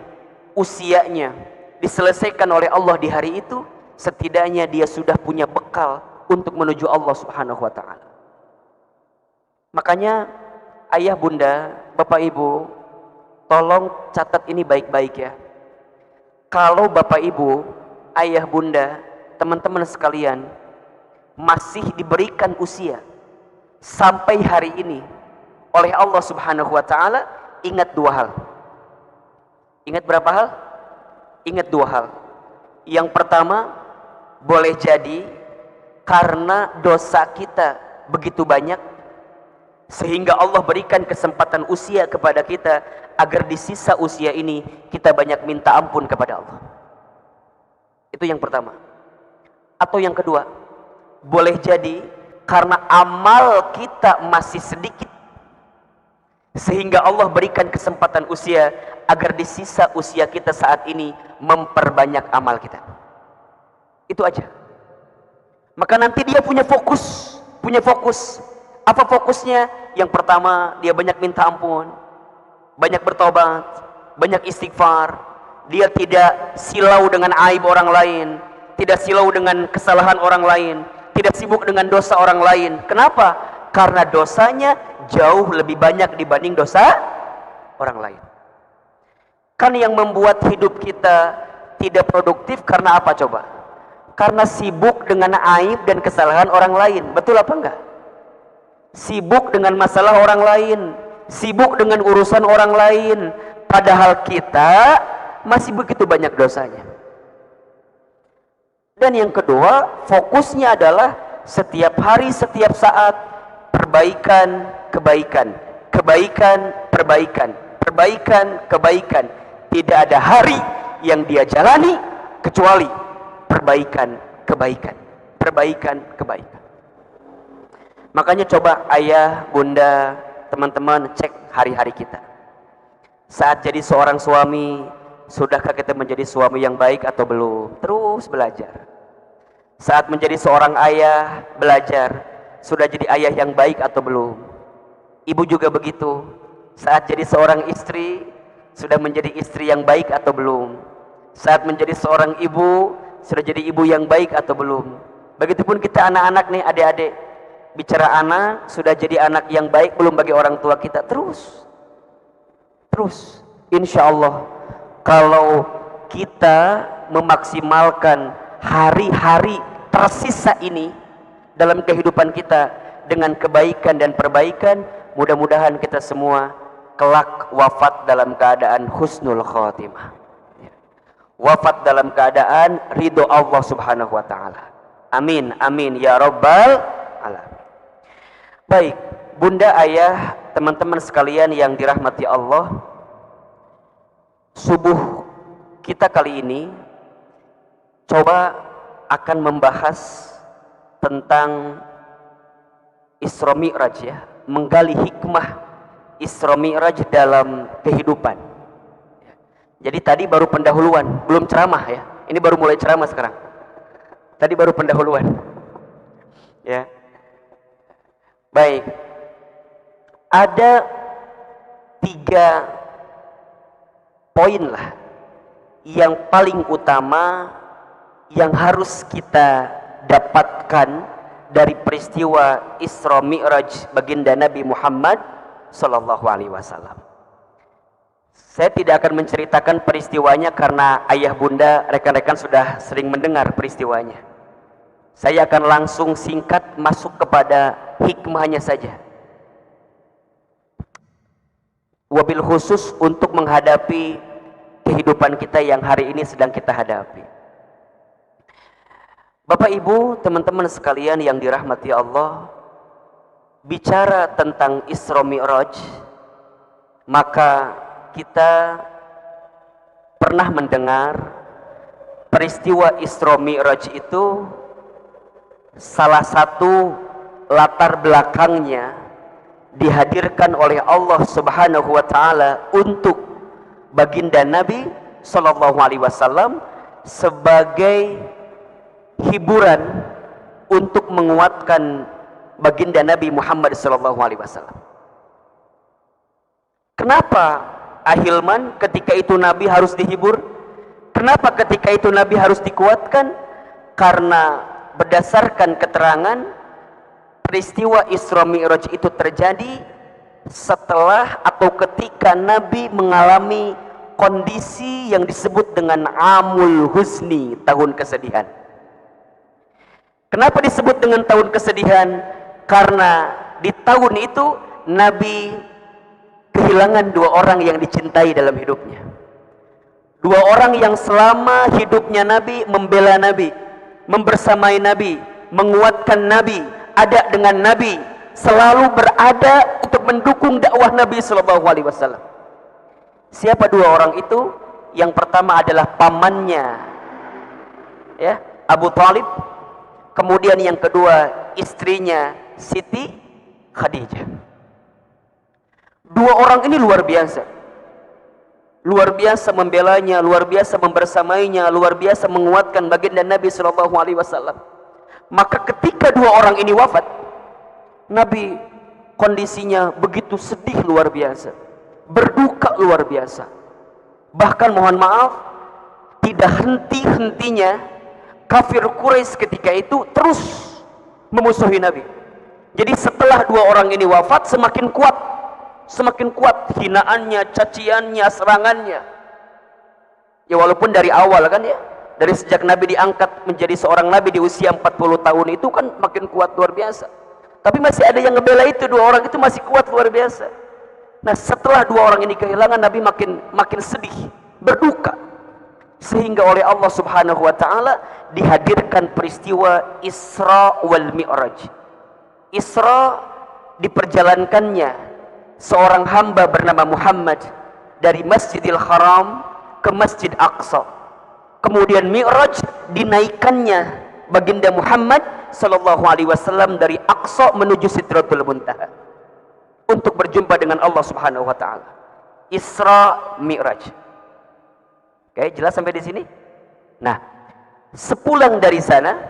usianya diselesaikan oleh Allah di hari itu, setidaknya dia sudah punya bekal untuk menuju Allah Subhanahu wa ta'ala. Makanya ayah bunda, bapak ibu, tolong catat ini baik-baik ya. kalau Bapak Ibu, ayah bunda, teman-teman sekalian masih diberikan usia sampai hari ini oleh Allah Subhanahu wa taala, ingat dua hal. Ingat berapa hal? Ingat dua hal. Yang pertama, boleh jadi karena dosa kita begitu banyak sehingga Allah berikan kesempatan usia kepada kita agar di sisa usia ini kita banyak minta ampun kepada Allah. Itu yang pertama. Atau yang kedua, boleh jadi karena amal kita masih sedikit sehingga Allah berikan kesempatan usia agar di sisa usia kita saat ini memperbanyak amal kita. Itu aja. Maka nanti dia punya fokus. Apa fokusnya? Yang pertama, dia banyak minta ampun, banyak bertobat, banyak istighfar. Dia tidak silau dengan aib orang lain, tidak silau dengan kesalahan orang lain, tidak sibuk dengan dosa orang lain. Kenapa? Karena dosanya jauh lebih banyak dibanding dosa orang lain. Kan yang membuat hidup kita tidak produktif karena apa coba? Karena sibuk dengan aib dan kesalahan orang lain. Betul apa enggak? Sibuk dengan masalah orang lain, sibuk dengan urusan orang lain, padahal kita masih begitu banyak dosanya. Dan yang kedua, fokusnya adalah setiap hari, setiap saat perbaikan, kebaikan, kebaikan. Tidak ada hari yang dia jalani kecuali perbaikan. Makanya coba ayah, bunda, teman-teman cek hari-hari kita. Saat jadi seorang suami, sudahkah kita menjadi suami yang baik atau belum? Terus belajar. Saat menjadi seorang ayah, belajar. Sudah jadi ayah yang baik atau belum? Ibu juga begitu. Saat jadi seorang istri, sudah menjadi istri yang baik atau belum? Saat menjadi seorang ibu, sudah jadi ibu yang baik atau belum? Begitupun kita anak-anak nih, adik-adik. Bicara anak, sudah jadi anak yang baik belum bagi orang tua kita? Terus. Insya Allah, kalau kita memaksimalkan hari-hari tersisa ini dalam kehidupan kita dengan kebaikan dan perbaikan, mudah-mudahan kita semua kelak wafat dalam keadaan husnul khatimah, wafat dalam keadaan ridho Allah Subhanahu wa taala. Amin ya rabbal alamin. Baik, bunda, ayah, teman-teman sekalian yang dirahmati Allah, subuh kita kali ini coba akan membahas tentang Isra Mi'raj, ya, menggali hikmah Isra Mi'raj dalam kehidupan. Jadi tadi baru pendahuluan, belum ceramah ya. Ini baru mulai ceramah sekarang. Tadi baru pendahuluan. Ya. Baik. Ada 3 poin lah yang paling utama yang harus kita dapatkan dari peristiwa Isra Mi'raj baginda Nabi Muhammad sallallahu alaihi wasallam. Saya tidak akan menceritakan peristiwanya karena ayah bunda, rekan-rekan sudah sering mendengar peristiwanya. Saya akan langsung singkat masuk kepada hikmahnya saja. Wabil khusus untuk menghadapi kehidupan kita yang hari ini sedang kita hadapi. Bapak Ibu, teman-teman sekalian yang dirahmati Allah, bicara tentang Isra Mi'raj, maka kita pernah mendengar peristiwa Isra Mi'raj itu salah satu latar belakangnya dihadirkan oleh Allah Subhanahu wa taala untuk baginda Nabi sallallahu alaihi wasallam sebagai hiburan untuk menguatkan baginda Nabi Muhammad sallallahu alaihi wasallam. Kenapa Ahilman ketika itu Nabi harus dihibur? Kenapa ketika itu Nabi harus dikuatkan? Karena berdasarkan keterangan peristiwa Isra Mi'raj itu terjadi setelah atau ketika Nabi mengalami kondisi yang disebut dengan amul husni, tahun kesedihan. Kenapa disebut dengan tahun kesedihan? Karena di tahun itu Nabi kehilangan dua orang yang dicintai dalam hidupnya. Dua orang yang selama hidupnya Nabi membela Nabi, membersamai Nabi, menguatkan Nabi, ada dengan Nabi, selalu berada untuk mendukung dakwah Nabi Shallallahu Alaihi Wasallam. Siapa dua orang itu? Yang pertama adalah pamannya, ya, Abu Thalib. Kemudian yang kedua istrinya Siti Khadijah. Dua orang ini luar biasa. Luar biasa membelanya, luar biasa membersamainya, luar biasa menguatkan baginda Nabi Shallallahu Alaihi Wasallam. Maka ketika dua orang ini wafat, Nabi kondisinya begitu sedih luar biasa, berduka luar biasa. Bahkan mohon maaf, tidak henti-hentinya kafir Quraisy ketika itu terus memusuhi Nabi. Jadi setelah dua orang ini wafat, semakin kuat hinaannya, caciannya, serangannya. Ya walaupun dari awal kan ya, dari sejak Nabi diangkat menjadi seorang Nabi di usia 40 tahun itu kan makin kuat luar biasa. Tapi masih ada yang ngebela itu, dua orang itu masih kuat luar biasa. Nah setelah dua orang ini kehilangan, Nabi makin sedih, berduka. Sehingga oleh Allah Subhanahu wa Ta'ala dihadirkan peristiwa Isra wal Mi'raj. Isra diperjalankannya seorang hamba bernama Muhammad dari Masjidil Haram ke Masjid Aqsa. Kemudian Mi'raj dinaikkannya baginda Muhammad sallallahu alaihi wasallam dari Aqsa menuju Sidratul Muntaha untuk berjumpa dengan Allah Subhanahu wa Ta'ala. Isra Mi'raj. Oke, jelas sampai di sini? Nah, sepulang dari sana,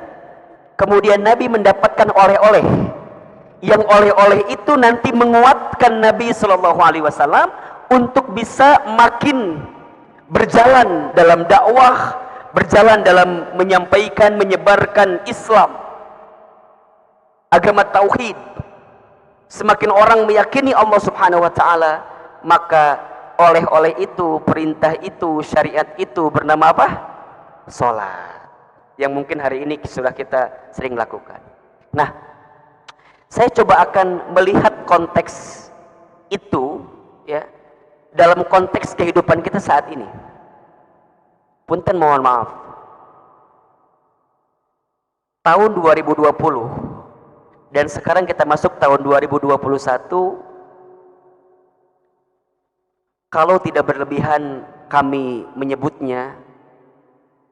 kemudian Nabi mendapatkan oleh-oleh. Yang oleh-oleh itu nanti menguatkan Nabi Shallallahu Alaihi Wasallam untuk bisa makin berjalan dalam dakwah, berjalan dalam menyampaikan, menyebarkan Islam, agama tauhid. Semakin orang meyakini Allah Subhanahu Wa Taala, maka oleh-oleh itu, perintah itu, syariat itu bernama apa? Salat. Yang mungkin hari ini sudah kita sering lakukan. Nah, saya coba akan melihat konteks itu ya dalam konteks kehidupan kita saat ini. Punten mohon maaf. Tahun 2020 dan sekarang kita masuk tahun 2021. Kalau tidak berlebihan kami menyebutnya,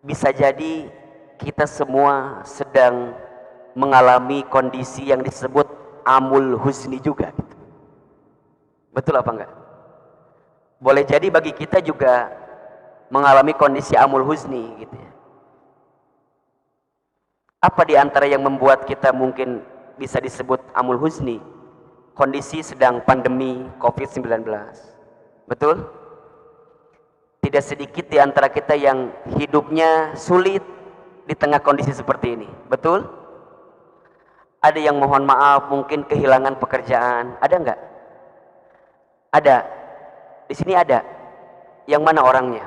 bisa jadi kita semua sedang mengalami kondisi yang disebut amul husni juga gitu. Betul apa enggak? Boleh jadi bagi kita juga mengalami kondisi amul husni gitu ya. Apa di antara yang membuat kita mungkin bisa disebut amul husni? Kondisi sedang pandemi COVID-19. Betul? Tidak sedikit di antara kita yang hidupnya sulit di tengah kondisi seperti ini. Betul? Ada yang mohon maaf mungkin kehilangan pekerjaan. Ada enggak? Ada. Di sini ada. Yang mana orangnya?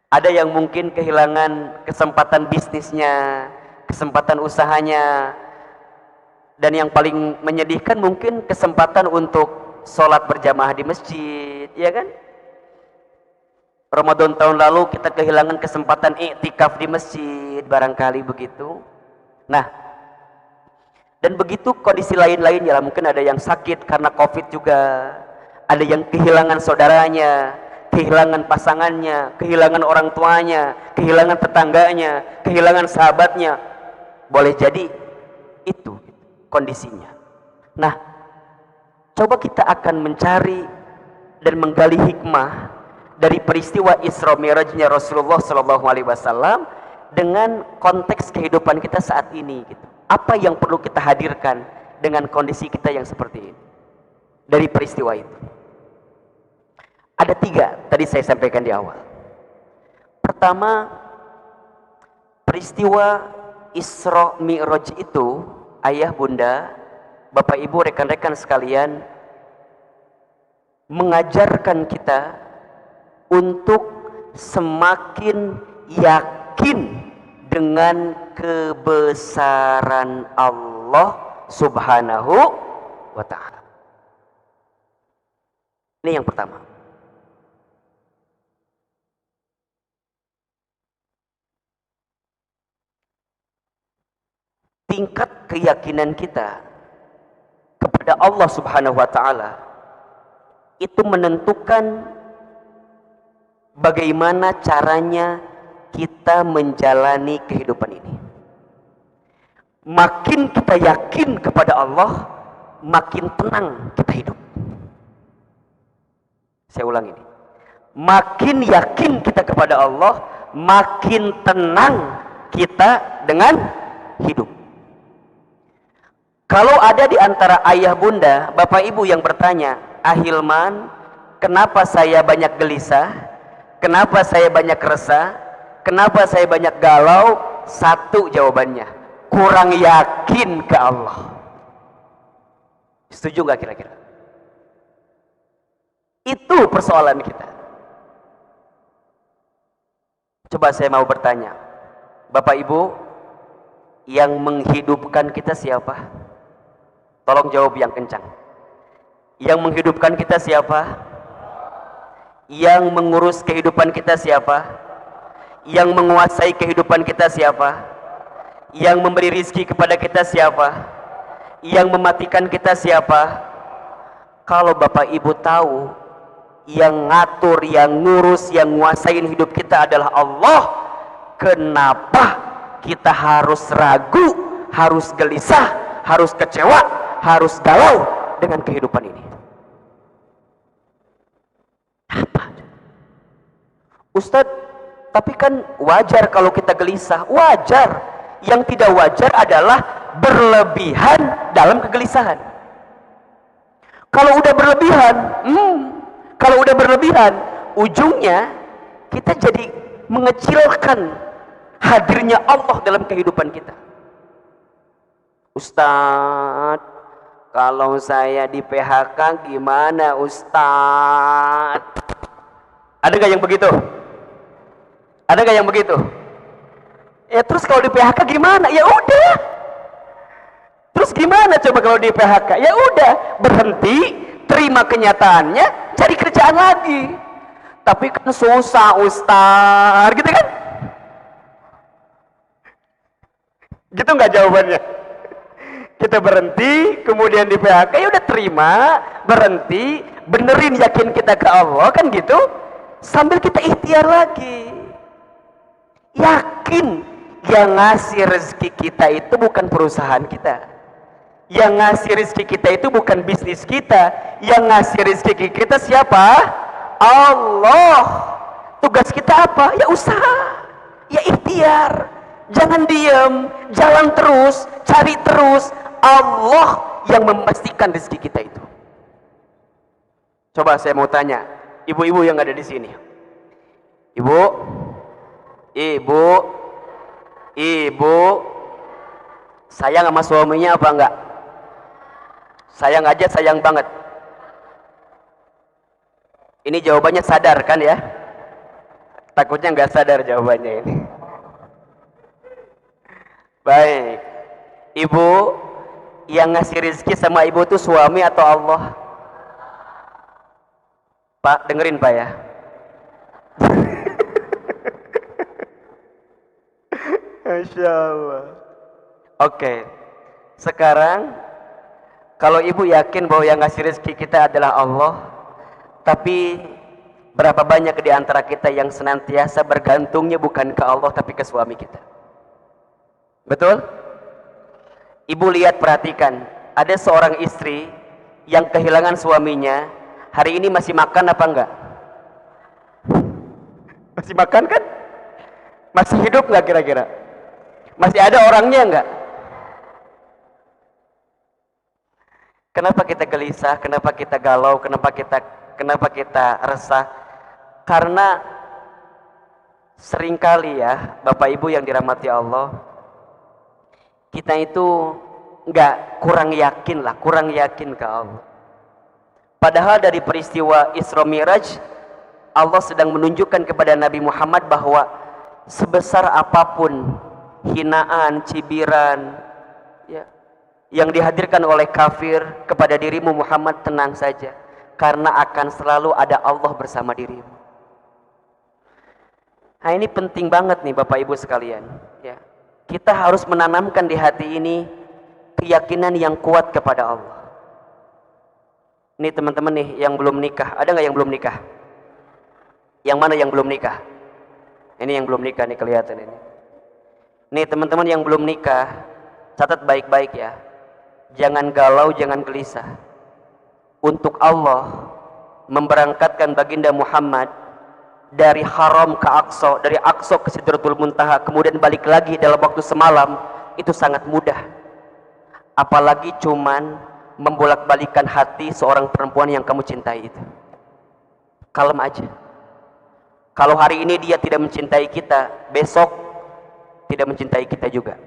Ada yang mungkin kehilangan kesempatan bisnisnya, kesempatan usahanya. Dan yang paling menyedihkan mungkin kesempatan untuk sholat berjamaah di masjid, ya kan? Ramadan tahun lalu kita kehilangan kesempatan iktikaf di masjid, barangkali begitu. Nah, dan begitu kondisi lain-lainnya lah. Mungkin ada yang sakit karena COVID juga, ada yang kehilangan saudaranya, kehilangan pasangannya, kehilangan orang tuanya, kehilangan tetangganya, kehilangan sahabatnya. Boleh jadi itu kondisinya. Nah, coba kita akan mencari dan menggali hikmah dari peristiwa Isra Mi'rajnya Rasulullah Sallallahu Alaihi Wasallam dengan konteks kehidupan kita saat ini. Gitu. Apa yang perlu kita hadirkan dengan kondisi kita yang seperti ini dari peristiwa itu? Ada 3 tadi saya sampaikan di awal. Pertama, peristiwa Isra Mi'raj itu, ayah, bunda, bapak, ibu, rekan-rekan sekalian, mengajarkan kita untuk semakin yakin dengan kebesaran Allah Subhanahu wa ta'ala. Ini yang pertama. Tingkat keyakinan kita kepada Allah Subhanahu wa ta'ala itu menentukan bagaimana caranya kita menjalani kehidupan ini. Makin kita yakin kepada Allah, makin tenang kita hidup. Saya ulang ini. Makin yakin kita kepada Allah, makin tenang kita dengan hidup. Kalau ada di antara ayah bunda, bapak ibu yang bertanya, Ahilman, kenapa saya banyak gelisah? Kenapa saya banyak resah? Kenapa saya banyak galau? Satu jawabannya, kurang yakin ke Allah. Setuju nggak kira-kira? Itu persoalan kita. Coba saya mau bertanya, bapak ibu, yang menghidupkan kita siapa? Tolong jawab yang kencang. Yang menghidupkan kita siapa? Yang mengurus kehidupan kita siapa? Yang menguasai kehidupan kita siapa? Yang memberi rizki kepada kita siapa? Yang mematikan kita siapa? Kalau bapak ibu tahu, yang ngatur, yang ngurus, yang nguasain hidup kita adalah Allah, kenapa kita harus ragu, harus gelisah, harus kecewa, harus galau dengan kehidupan ini? Apa? Ustadz, tapi kan wajar kalau kita gelisah. Wajar. Yang tidak wajar adalah berlebihan dalam kegelisahan. Kalau udah berlebihan, ujungnya kita jadi mengecilkan hadirnya Allah dalam kehidupan kita. Ustadz, kalau saya di PHK gimana Ustadz? Ada gak yang begitu? Ada gak yang begitu? Ya terus kalau di PHK gimana? Ya udah. Terus gimana coba kalau di PHK? Ya udah, berhenti, terima kenyataannya, cari kerjaan lagi. Tapi kan susah Ustadz, gitu kan? Gitu nggak jawabannya? Kita berhenti, kemudian di PHK, ya udah terima, berhenti, benerin yakin kita ke Allah, kan gitu? Sambil kita ikhtiar lagi. Yakin yang ngasih rezeki kita itu bukan perusahaan kita. Yang ngasih rezeki kita itu bukan bisnis kita. Yang ngasih rezeki kita siapa? Allah. Tugas kita apa? Ya usaha, ya ikhtiar. Jangan diam, jalan terus, cari terus. Allah yang memastikan rezeki kita itu. Coba saya mau tanya, ibu-ibu yang ada di sini. Ibu, sayang sama suaminya apa enggak? Sayang aja, sayang banget. Ini jawabannya sadar kan ya? Takutnya nggak sadar jawabannya ini. Baik, ibu, yang ngasih rezeki sama ibu itu suami atau Allah? Pak, dengerin Pak ya. Masya Allah. Oke, sekarang kalau ibu yakin bahwa yang ngasih rezeki kita adalah Allah, tapi berapa banyak di antara kita yang senantiasa bergantungnya bukan ke Allah tapi ke suami kita? Betul? Ibu lihat, perhatikan, ada seorang istri yang kehilangan suaminya, hari ini masih makan apa enggak? Masih makan kan? Masih hidup enggak kira-kira? Masih ada orangnya enggak? Kenapa kita gelisah? Kenapa kita galau? Kenapa kita resah? Karena seringkali ya, Bapak Ibu yang dirahmati Allah, kita itu kurang yakin ke Allah. Padahal dari peristiwa Isra Mi'raj, Allah sedang menunjukkan kepada Nabi Muhammad bahwa sebesar apapun hinaan, cibiran, ya, yang dihadirkan oleh kafir kepada dirimu Muhammad, tenang saja, karena akan selalu ada Allah bersama dirimu. Nah, ini penting banget nih Bapak Ibu sekalian, ya. Kita harus menanamkan di hati ini keyakinan yang kuat kepada Allah. Ini teman-teman nih yang belum nikah, ada nggak yang belum nikah? Yang mana yang belum nikah? Ini yang belum nikah nih, kelihatan ini. Nih teman-teman yang belum nikah, catat baik-baik ya. Jangan galau, jangan gelisah. Untuk Allah memberangkatkan baginda Muhammad dari Haram ke Aqsa, dari Aqsa ke Sidratul Muntaha, kemudian balik lagi dalam waktu semalam, itu sangat mudah. Apalagi cuman membolak-balikan hati seorang perempuan yang kamu cintai itu. Kalem aja. Kalau hari ini dia tidak mencintai kita, besok tidak mencintai kita juga.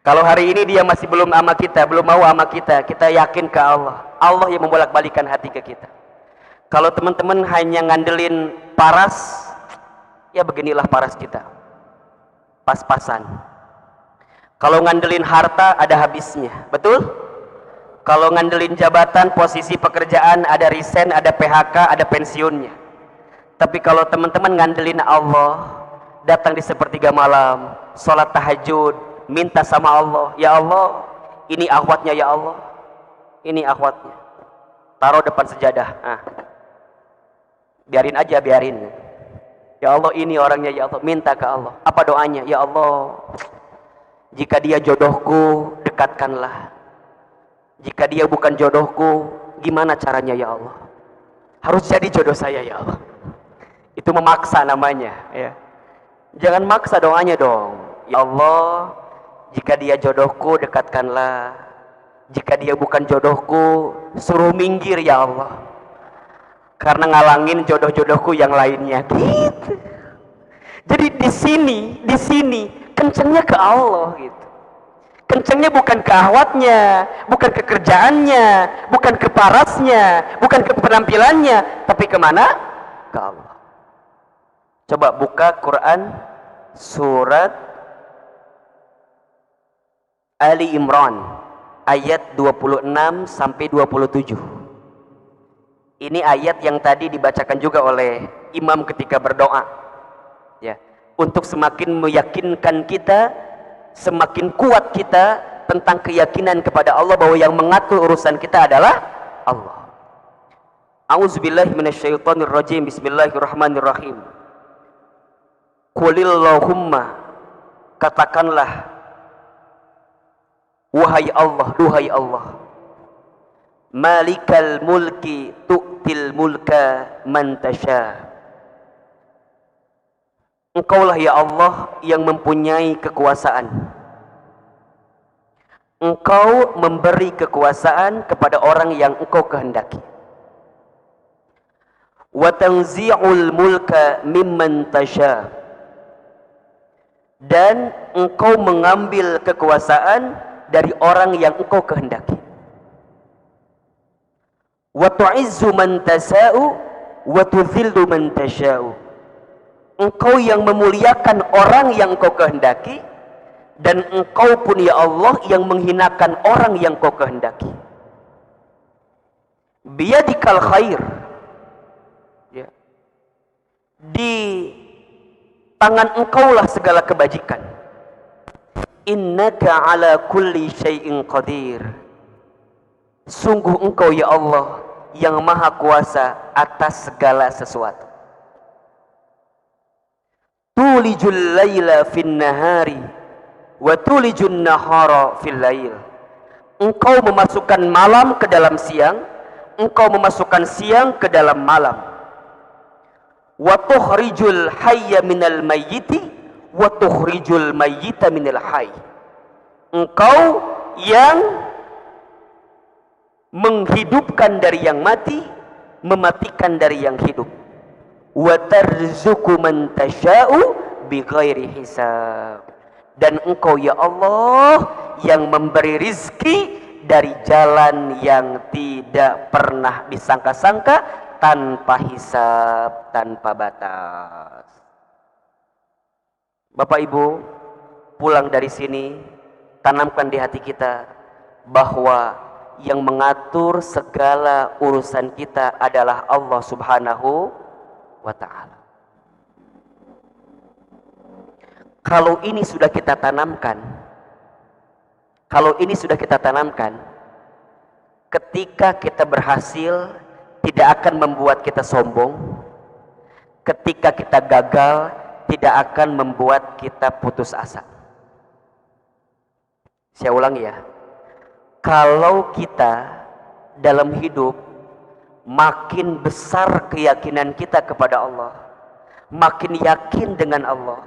Kalau hari ini dia masih belum sama kita, belum mau sama kita, kita yakin ke Allah. Allah yang membolak-balikan hati ke kita. Kalau teman-teman hanya ngandelin paras, ya beginilah paras kita. Pas-pasan. Kalau ngandelin harta, ada habisnya. Betul? Kalau ngandelin jabatan, posisi pekerjaan, ada resign, ada PHK, ada pensiunnya. Tapi kalau teman-teman ngandelin Allah, datang di sepertiga malam, sholat tahajud, minta sama Allah, ya Allah, ini akhwatnya ya Allah, ini akhwatnya, taruh depan sejadah, biarin aja, biarin, ya Allah ini orangnya ya Allah, minta ke Allah. Apa doanya? Ya Allah, jika dia jodohku, dekatkanlah. Jika dia bukan jodohku, gimana caranya ya Allah? Harus jadi jodoh saya ya Allah. Itu memaksa namanya, ya. Jangan maksa doanya dong. Ya Allah, jika dia jodohku, dekatkanlah. Jika dia bukan jodohku, suruh minggir ya Allah. Karena ngalangin jodoh-jodohku yang lainnya. Gitu. Jadi di sini kencengnya ke Allah gitu. Kencengnya bukan ke ahwatnya, bukan ke kerjaannya, bukan ke parasnya, bukan ke penampilannya, tapi kemana? Ke Allah. Coba buka Quran surat Ali Imran ayat 26 sampai 27. Ini ayat yang tadi dibacakan juga oleh imam ketika berdoa. Ya, untuk semakin meyakinkan kita, semakin kuat kita tentang keyakinan kepada Allah bahwa yang mengatur urusan kita adalah Allah. A'udzubillahi minasyaitonirrajim. Bismillahirrahmanirrahim. Qulillahumma, katakanlah wahai Allah, duhai Allah, malikal mulki tu'til mulka man tasha. Engkaulah ya Allah yang mempunyai kekuasaan. Engkau memberi kekuasaan kepada orang yang engkau kehendaki. Wa tanzi'ul mulka mimman tasha. Dan engkau mengambil kekuasaan dari orang yang engkau kehendaki. Wa tu'izzu man tasha'u wa tudhillu man tasha'u. Engkau yang memuliakan orang yang engkau kehendaki, dan engkau pun ya Allah yang menghinakan orang yang engkau kehendaki. Biyadikal khair, ya. Di tangan engkaulah segala kebajikan. Innaka ala kulli syai'in qadir. Sungguh engkau ya Allah yang maha kuasa atas segala sesuatu. Tulijul laila fin nahari wa tulijun nahara fil lail. Engkau memasukkan malam ke dalam siang, engkau memasukkan siang ke dalam malam. Wa tukhrijul hayya minal mayyiti wa tukhrijul mayyita minal hayy. Engkau yang menghidupkan dari yang mati, mematikan dari yang hidup. Wa tarzuqu man tasha'u bighairi hisab. Dan engkau ya Allah yang memberi rizki dari jalan yang tidak pernah disangka-sangka, tanpa hisab, tanpa batas. Bapak Ibu, pulang dari sini, tanamkan di hati kita bahwa yang mengatur segala urusan kita adalah Allah Subhanahu wa Ta'ala. Kalau ini sudah kita tanamkan, ketika kita berhasil, tidak akan membuat kita sombong. Ketika kita gagal, tidak akan membuat kita putus asa. Saya ulangi ya. Kalau kita dalam hidup makin besar keyakinan kita kepada Allah, makin yakin dengan Allah,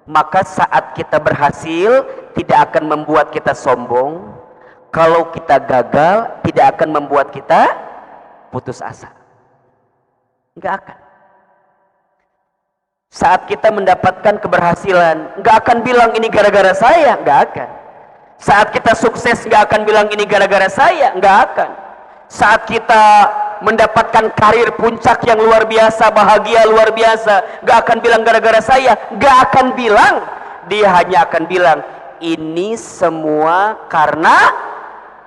maka saat kita berhasil tidak akan membuat kita sombong. Kalau kita gagal tidak akan membuat kita putus asa. Enggak akan. Saat kita mendapatkan keberhasilan, enggak akan bilang ini gara-gara saya, enggak akan. Saat kita sukses enggak akan bilang ini gara-gara saya, enggak akan. Saat kita mendapatkan karir puncak yang luar biasa, bahagia luar biasa, gak akan bilang gara-gara saya, gak akan bilang. Dia hanya akan bilang ini semua karena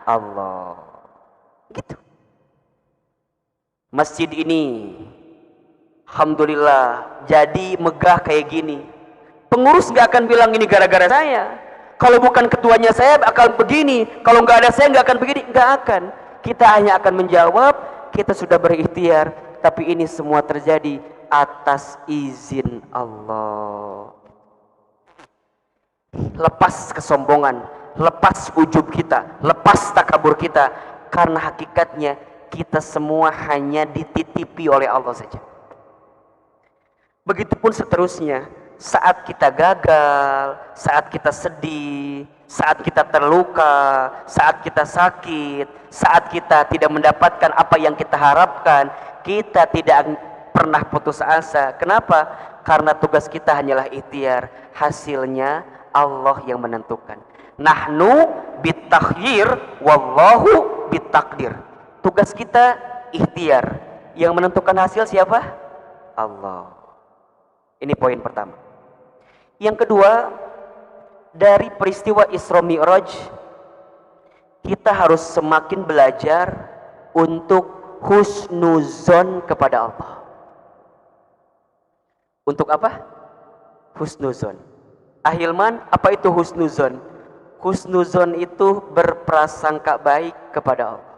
Allah. Gitu. Masjid ini alhamdulillah jadi megah kayak gini. Pengurus gak akan bilang ini gara-gara saya. Kalau bukan ketuanya saya akan begini, kalau gak ada saya gak akan begini. Gak akan. Kita hanya akan menjawab kita sudah berikhtiar, tapi ini semua terjadi atas izin Allah. Lepas kesombongan, lepas ujub kita, lepas takabur kita, karena hakikatnya kita semua hanya dititipi oleh Allah saja. Begitupun seterusnya, saat kita gagal, saat kita sedih, saat kita terluka, saat kita sakit, saat kita tidak mendapatkan apa yang kita harapkan, kita tidak pernah putus asa. Kenapa? Karena tugas kita hanyalah ikhtiar, hasilnya Allah yang menentukan. Nahnu bitakhyir wallahu bitakdir. Tugas kita ikhtiar, yang menentukan hasil siapa? Allah. Ini poin pertama. Yang kedua, dari peristiwa Isra Mi'raj, kita harus semakin belajar untuk husnuzon kepada Allah. Untuk apa? Husnuzon. Ahilman, apa itu husnuzon? Husnuzon itu berprasangka baik kepada Allah.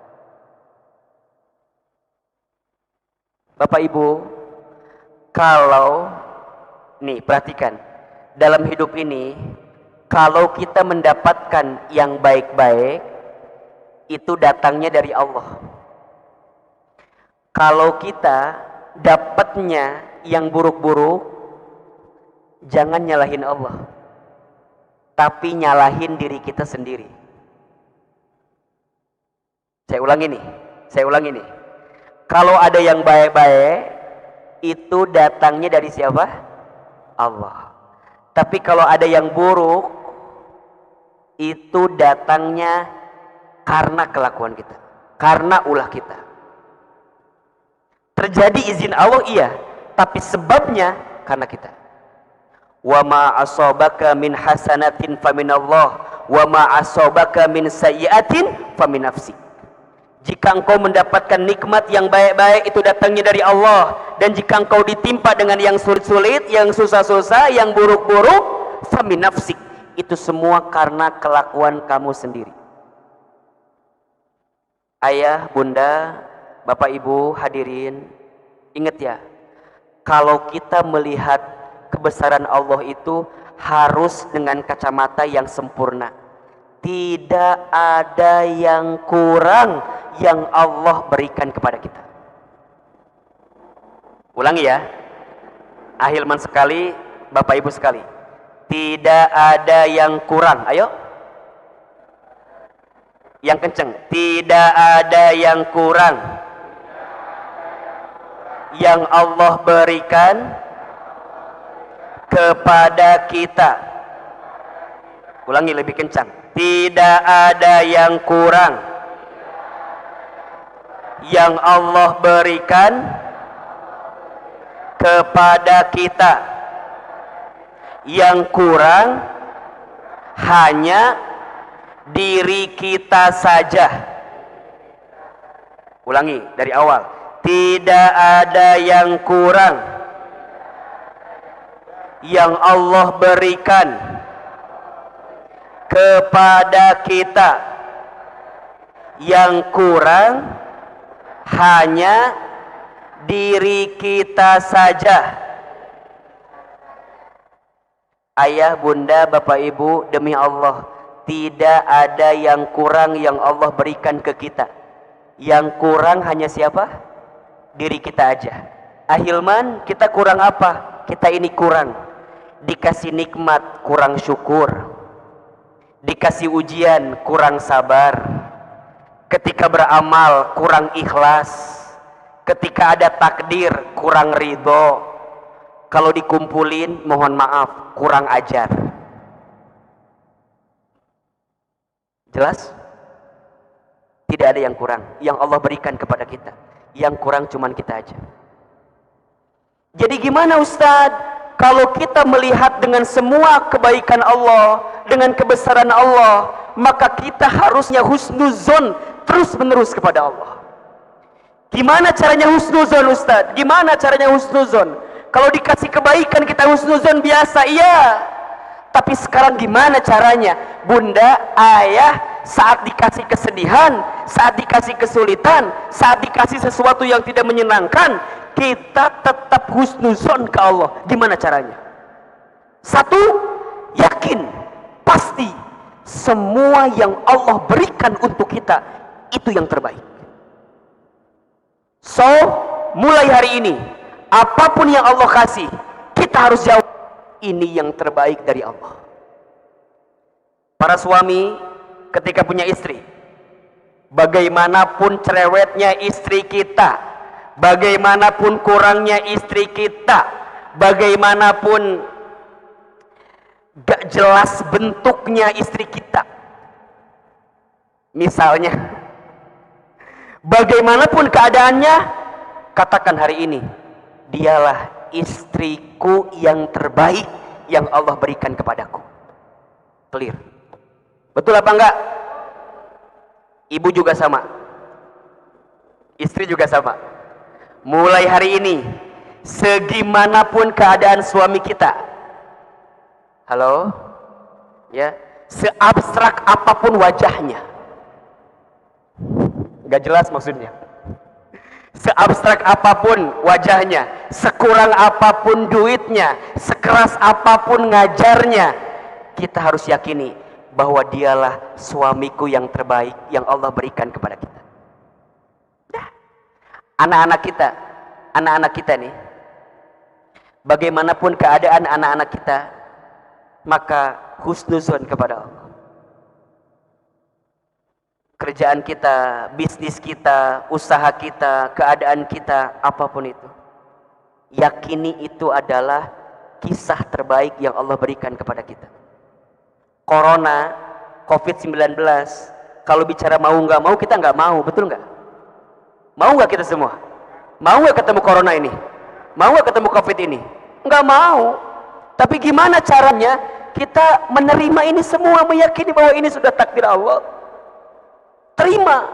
Bapak Ibu, kalau nih perhatikan, dalam hidup ini kalau kita mendapatkan yang baik-baik, itu datangnya dari Allah. Kalau kita dapatnya yang buruk-buruk, jangan nyalahin Allah, tapi nyalahin diri kita sendiri. Saya ulangi nih. Kalau ada yang baik-baik, itu datangnya dari siapa? Allah. Tapi kalau ada yang buruk, itu datangnya karena kelakuan kita, karena ulah kita. Terjadi izin Allah iya, tapi sebabnya karena kita. Wa ma asabaka min hasanatin faminallah, wa ma asabaka min sayyi'atin famin nafsik. Jika engkau mendapatkan nikmat yang baik-baik, itu datangnya dari Allah. Dan jika engkau ditimpa dengan yang sulit-sulit, yang susah-susah, yang buruk-buruk, famin nafsik. Itu semua karena kelakuan kamu sendiri. Ayah, bunda, bapak ibu hadirin, ingat ya, kalau kita melihat kebesaran Allah itu harus dengan kacamata yang sempurna. Tidak ada yang kurang yang Allah berikan kepada kita. Ulangi ya, ahilman sekali, bapak ibu sekali, tidak ada yang kurang. Ayo, yang kenceng, tidak ada yang kurang yang Allah berikan kepada kita. Ulangi lebih kencang, tidak ada yang kurang yang Allah berikan kepada kita. Yang kurang hanya diri kita saja. Ulangi dari awal. Tidak ada yang kurang yang Allah berikan kepada kita. Yang kurang hanya diri kita saja. Ayah, bunda, bapak, ibu, demi Allah, tidak ada yang kurang yang Allah berikan ke kita. Yang kurang hanya siapa? Diri kita aja. Ahilman, kita kurang apa? Kita ini kurang. Dikasih nikmat, kurang syukur. Dikasih ujian, kurang sabar. Ketika beramal, kurang ikhlas. Ketika ada takdir, kurang ridho. Kalau dikumpulin, mohon maaf, kurang ajar. Jelas? Tidak ada yang kurang yang Allah berikan kepada kita. Yang kurang cuman kita aja. Jadi gimana Ustadz? Kalau kita melihat dengan semua kebaikan Allah, dengan kebesaran Allah, maka kita harusnya husnuzon terus menerus kepada Allah. Gimana caranya husnuzon Ustadz? Gimana caranya husnuzon? Kalau dikasih kebaikan kita husnuzon biasa, iya. Tapi sekarang gimana caranya? Bunda, ayah, saat dikasih kesedihan, saat dikasih kesulitan, saat dikasih sesuatu yang tidak menyenangkan, kita tetap husnuzon ke Allah. Gimana caranya? Satu, yakin, pasti semua yang Allah berikan untuk kita itu yang terbaik. So, mulai hari ini, apapun yang Allah kasih, kita harus jawab, ini yang terbaik dari Allah. Para suami ketika punya istri, bagaimanapun cerewetnya istri kita, bagaimanapun kurangnya istri kita, bagaimanapun gak jelas bentuknya istri kita, misalnya bagaimanapun keadaannya, katakan hari ini, dialah istriku yang terbaik yang Allah berikan kepadaku. Clear? Betul apa enggak? Ibu juga sama, istri juga sama. Mulai hari ini, segimanapun keadaan suami kita, halo, ya, seabstrak apapun wajahnya, gak jelas maksudnya, seabstrak apapun wajahnya, sekurang apapun duitnya, sekeras apapun ngajarnya, kita harus yakini bahwa dialah suamiku yang terbaik yang Allah berikan kepada kita. Anak-anak kita nih, bagaimanapun keadaan anak-anak kita, maka husnuzon kepada Allah. Kerjaan kita, bisnis kita, usaha kita, keadaan kita, apapun itu, yakini itu adalah kisah terbaik yang Allah berikan kepada kita. Corona, COVID-19, kalau bicara mau nggak mau, kita nggak mau, betul nggak? Mau nggak kita semua? Mau nggak ketemu Corona ini? Mau nggak ketemu COVID ini? Nggak mau. Tapi gimana caranya kita menerima ini semua, meyakini bahwa ini sudah takdir Allah? Terima.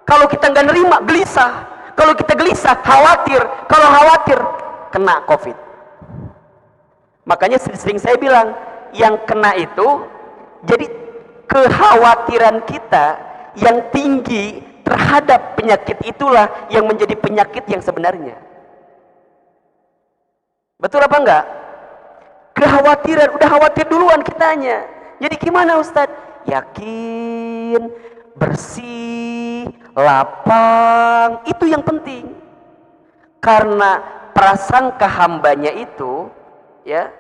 Kalau kita nggak nerima, gelisah. Kalau kita gelisah, khawatir. Kalau khawatir, kena COVID. Makanya sering saya bilang, yang kena itu, jadi kekhawatiran kita yang tinggi terhadap penyakit itulah yang menjadi penyakit yang sebenarnya. Betul apa enggak? Kekhawatiran, udah khawatir duluan kitanya. Jadi gimana Ustadz? Yakin, bersih, lapang, itu yang penting. Karena prasangka hambanya itu, ya,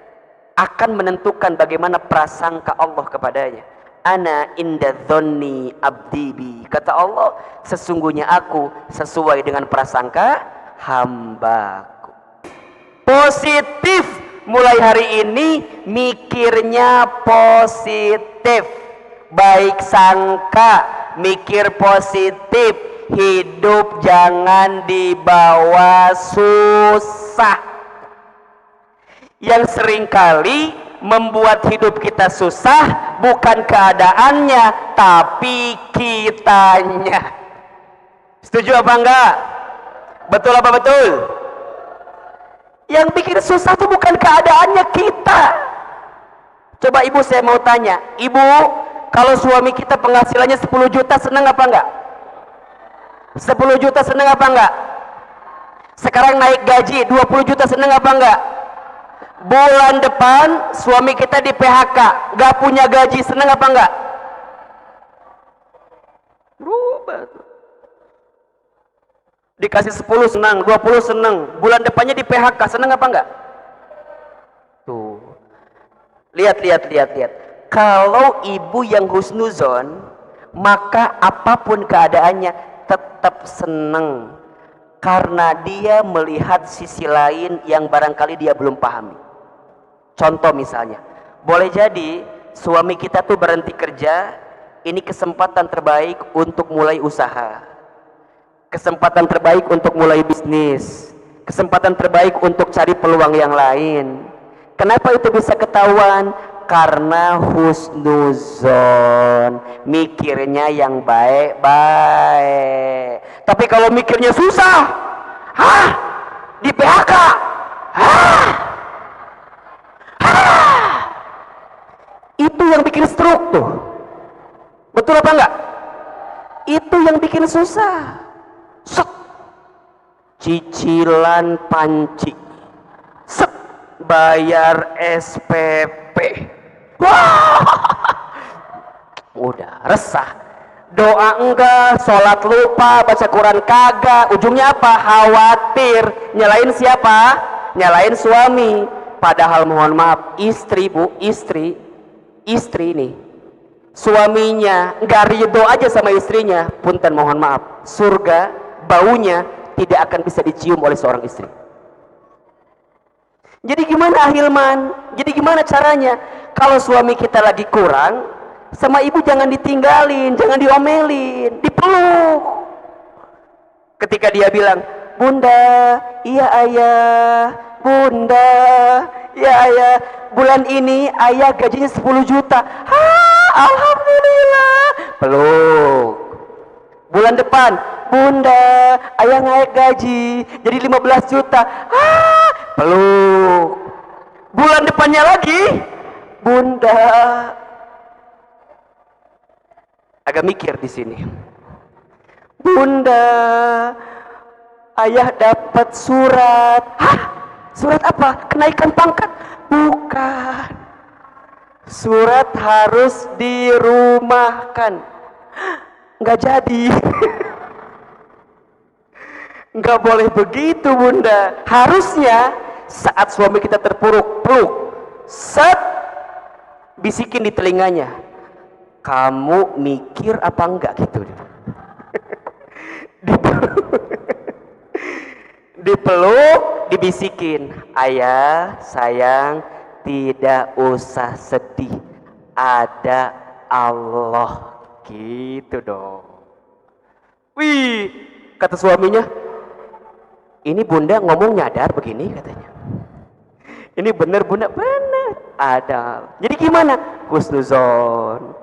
akan menentukan bagaimana prasangka Allah kepadanya. Ana inda dhonni abdi bi. Kata Allah, sesungguhnya aku sesuai dengan prasangka hambaku. Positif. Mulai hari ini mikirnya positif. baik sangka, mikir positif, hidup jangan dibawa susah. Yang seringkali membuat hidup kita susah bukan keadaannya, tapi kitanya. Setuju apa enggak? Betul apa betul? Yang bikin susah itu bukan keadaannya, kita. Coba ibu, saya mau tanya, ibu, kalau suami kita penghasilannya 10 juta senang apa enggak? 10 juta senang apa enggak? Sekarang naik gaji 20 juta senang apa enggak? Bulan depan suami kita di PHK, enggak punya gaji, senang apa enggak? Berubah. Dikasih 10 senang, 20 senang, bulan depannya di PHK, senang apa enggak? Tuh. Lihat. Kalau ibu yang husnuzon, maka apapun keadaannya tetap senang, karena dia melihat sisi lain yang barangkali dia belum pahami. Contoh misalnya, boleh jadi suami kita tuh berhenti kerja, ini kesempatan terbaik untuk mulai usaha, kesempatan terbaik untuk mulai bisnis, kesempatan terbaik untuk cari peluang yang lain. Kenapa itu bisa ketahuan? Karena husnuzon, mikirnya yang baik-baik. Tapi kalau mikirnya susah, di PHK, itu yang bikin stroke tuh. Betul apa enggak? Itu yang bikin susah. Set, cicilan panci, set, bayar SPP. Wah, udah resah. Doa enggak, sholat lupa, baca Quran kagak. Ujungnya apa? Khawatir. Nyalain siapa? Nyalain suami. Padahal mohon maaf, istri bu, istri nih, suaminya nggak ridho aja sama istrinya, punten mohon maaf, surga baunya tidak akan bisa dicium oleh seorang istri. Jadi gimana Ahilman? Jadi gimana caranya? Kalau suami kita lagi kurang, sama ibu jangan ditinggalin, jangan diomelin, dipeluk. Ketika dia bilang, Bunda, iya ayah, Bunda, iya ayah, bulan ini ayah gajinya 10 juta. Alhamdulillah. Peluk. Bulan depan, Bunda, ayah naik gaji jadi 15 juta. Peluk. Bulan depannya lagi, Bunda. Agak mikir di sini. Bunda, ayah dapat surat. Surat apa? Kenaikan pangkat? Bukan. Surat harus dirumahkan. Nggak jadi. Nggak boleh begitu Bunda. Harusnya saat suami kita terpuruk, peluk, set, bisikin di telinganya, kamu mikir apa enggak gitu. Dipeluk, dibisikin, ayah sayang tidak usah sedih, ada Allah, gitu dong. Wih, kata suaminya, ini Bunda ngomong nyadar begini katanya. Ini bener Bunda, bener ada. Jadi gimana? Husnuzon.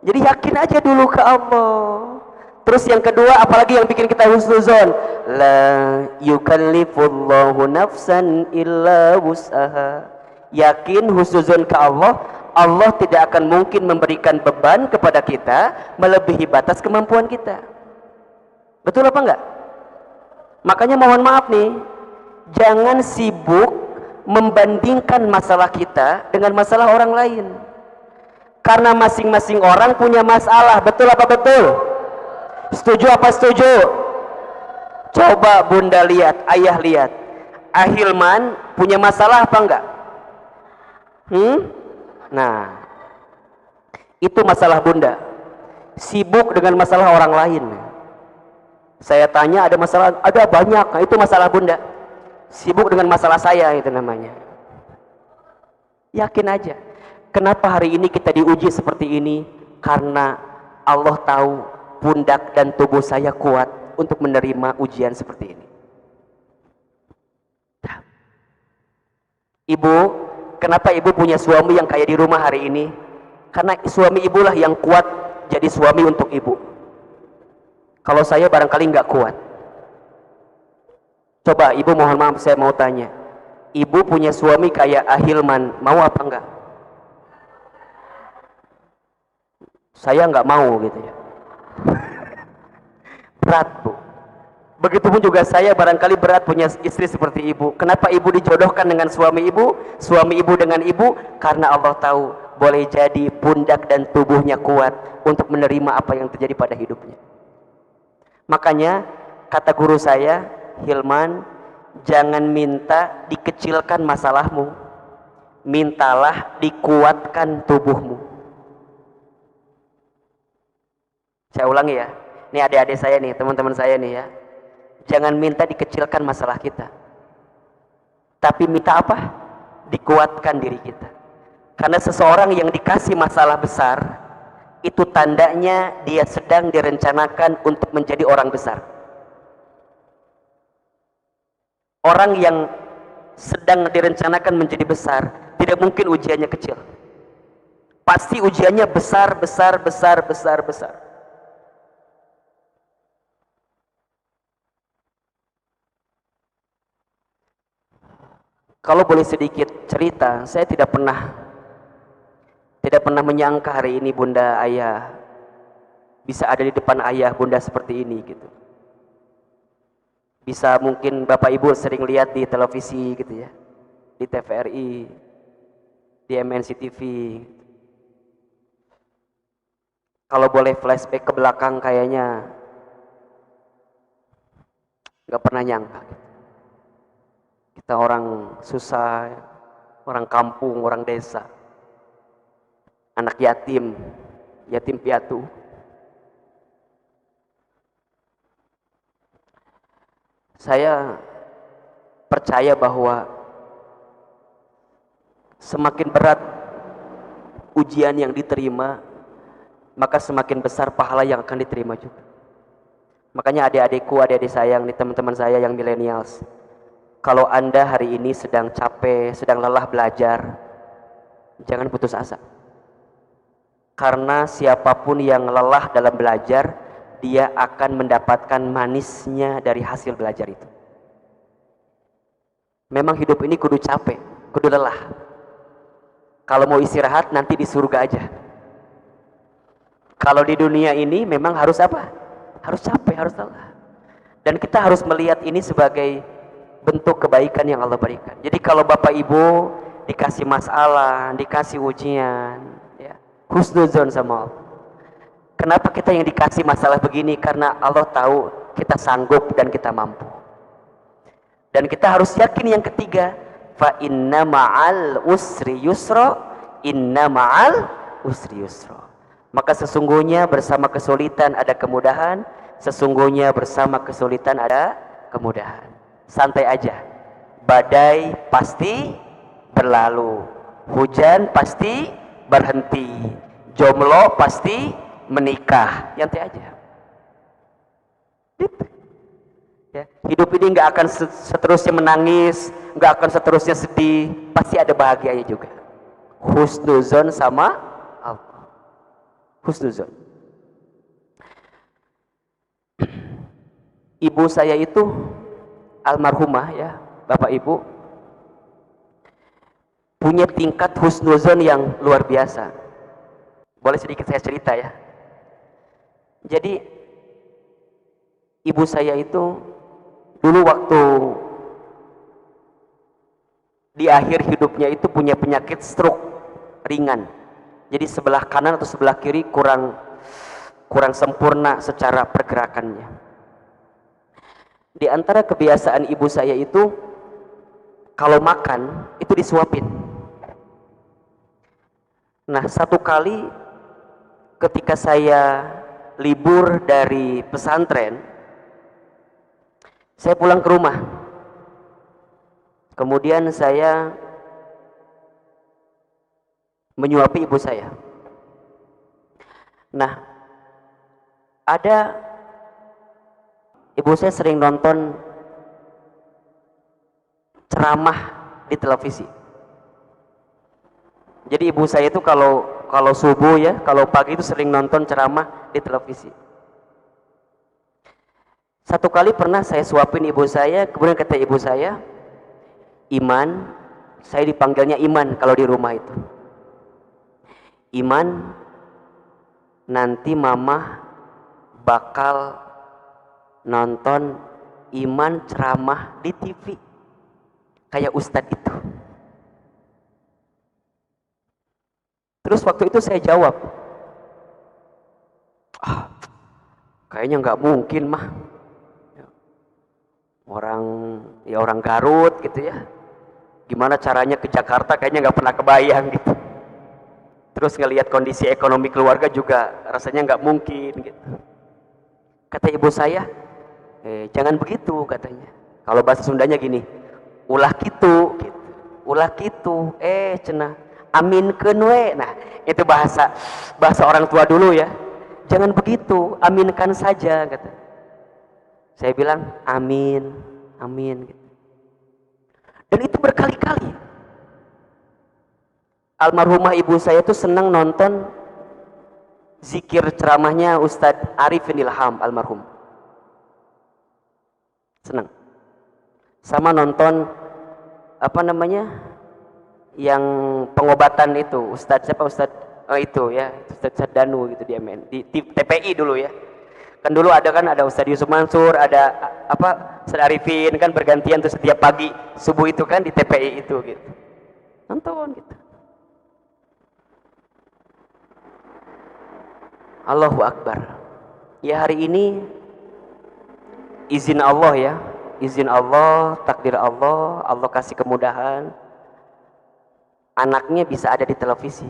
Jadi yakin aja dulu ke Allah. Terus yang kedua, apalagi yang bikin kita husnuzon? La yukallifullahu nafsan illa wus'aha. Yakin husnuzon ke Allah, Allah tidak akan mungkin memberikan beban kepada kita melebihi batas kemampuan kita. Betul apa enggak? Makanya mohon maaf nih, jangan sibuk membandingkan masalah kita dengan masalah orang lain. Karena masing-masing orang punya masalah. Betul apa betul? Setuju apa setuju? Coba Bunda lihat, ayah lihat, Ahilman punya masalah apa enggak? Nah, itu masalah Bunda. Sibuk dengan masalah orang lain. Saya tanya ada masalah, ada banyak. Nah, itu masalah Bunda. Sibuk dengan masalah saya, itu namanya. Yakin aja. Kenapa hari ini kita diuji seperti ini? karena Allah tahu pundak dan tubuh saya kuat untuk menerima ujian seperti ini. Ibu, kenapa ibu punya suami yang kayak di rumah hari ini? Karena suami ibulah yang kuat jadi suami untuk ibu. Kalau saya barangkali nggak kuat. Coba ibu, mohon maaf saya mau tanya, ibu punya suami kayak Ahilman, mau apa enggak? Saya nggak mau gitu ya. Berat, Bu. Begitupun juga saya barangkali berat punya istri seperti ibu. Kenapa ibu dijodohkan dengan suami ibu dengan ibu? Karena Allah tahu boleh jadi pundak dan tubuhnya kuat untuk menerima apa yang terjadi pada hidupnya. Makanya kata guru saya, Hilman, jangan minta dikecilkan masalahmu, mintalah dikuatkan tubuhmu. Saya ulangi ya, ini adik-adik saya nih, teman-teman saya nih ya. Jangan minta dikecilkan masalah kita, tapi minta apa? Dikuatkan diri kita. Karena seseorang yang dikasih masalah besar, itu tandanya dia sedang direncanakan untuk menjadi orang besar. Orang yang sedang direncanakan menjadi besar, tidak mungkin ujiannya kecil. Pasti ujiannya besar, besar, besar, besar, besar. Kalau boleh sedikit cerita, saya tidak pernah menyangka hari ini bunda ayah bisa ada di depan ayah bunda seperti ini gitu. Bisa mungkin bapak ibu sering lihat di televisi gitu ya, di TVRI, di MNC TV. Kalau boleh flashback ke belakang kayaknya nggak pernah nyangka. Kita orang susah, orang kampung, orang desa, anak yatim, yatim piatu. Saya percaya bahwa semakin berat ujian yang diterima, maka semakin besar pahala yang akan diterima juga. Makanya adik-adikku, adik-adik sayang, nih teman-teman saya yang millennials, kalau Anda hari ini sedang capek, sedang lelah belajar, jangan putus asa. Karena siapapun yang lelah dalam belajar, dia akan mendapatkan manisnya dari hasil belajar itu. Memang hidup ini kudu capek, kudu lelah. Kalau mau istirahat nanti di surga aja. Kalau di dunia ini memang harus apa? Harus capek, harus lelah. Dan kita harus melihat ini sebagai bentuk kebaikan yang Allah berikan. Jadi kalau bapak ibu dikasih masalah, dikasih ujian, ya, husnuzon sama Allah. Kenapa kita yang dikasih masalah begini? Karena Allah tahu kita sanggup dan kita mampu. Dan kita harus yakin yang ketiga, fa inna ma'al usri yusra, inna ma'al usri yusra. Maka sesungguhnya bersama kesulitan ada kemudahan, sesungguhnya bersama kesulitan ada kemudahan. Santai aja, badai pasti berlalu, hujan pasti berhenti, jomblo pasti menikah, nyantai aja. Gitu. Ya, hidup ini nggak akan seterusnya menangis, nggak akan seterusnya sedih, pasti ada bahagianya juga. Husnuzon sama Allah. Husnuzon. Ibu saya itu almarhumah ya, bapak ibu, punya tingkat husnuzon yang luar biasa. Boleh sedikit saya cerita ya. Jadi ibu saya itu dulu waktu di akhir hidupnya itu punya penyakit stroke ringan. Jadi sebelah kanan atau sebelah kiri kurang sempurna secara pergerakannya. Di antara kebiasaan ibu saya itu kalau makan itu disuapin. Nah, satu kali ketika saya libur dari pesantren, saya pulang ke rumah. Kemudian saya menyuapi ibu saya. Nah, ada ibu saya sering nonton ceramah di televisi. Jadi ibu saya itu kalau subuh ya, kalau pagi itu sering nonton ceramah di televisi. Satu kali pernah saya suapin ibu saya, kemudian kata ibu saya, Iman, saya dipanggilnya Iman kalau di rumah itu. Iman, nanti mama bakal nonton Iman ceramah di TV kayak ustadz itu. Terus waktu itu saya jawab, kayaknya nggak mungkin mah, orang Garut gitu ya, gimana caranya ke Jakarta kayaknya nggak pernah kebayang gitu. Terus ngelihat kondisi ekonomi keluarga juga rasanya nggak mungkin gitu. Kata ibu saya, jangan begitu katanya. Kalau bahasa Sundanya gini, ulah kitu gitu. Ulah kitu, cenah aminkeun we. Nah, itu bahasa orang tua dulu ya. Jangan begitu, aminkan saja kata. Saya bilang amin, amin gitu. Dan itu berkali-kali. Almarhumah ibu saya itu senang nonton zikir ceramahnya Ustadz Arifin Ilham almarhum. Senang. Sama nonton apa namanya? Yang pengobatan itu, Ustadz siapa itu ya, Ustadz Danu gitu dia main di TPI dulu ya. Kan dulu ada Ustadz Yusuf Mansur, ada Ustadz Arifin kan bergantian tuh setiap pagi subuh itu kan di TPI itu gitu. Nonton gitu. Allahu Akbar. Ya hari ini izin Allah ya, izin Allah, takdir Allah, Allah kasih kemudahan. Anaknya bisa ada di televisi.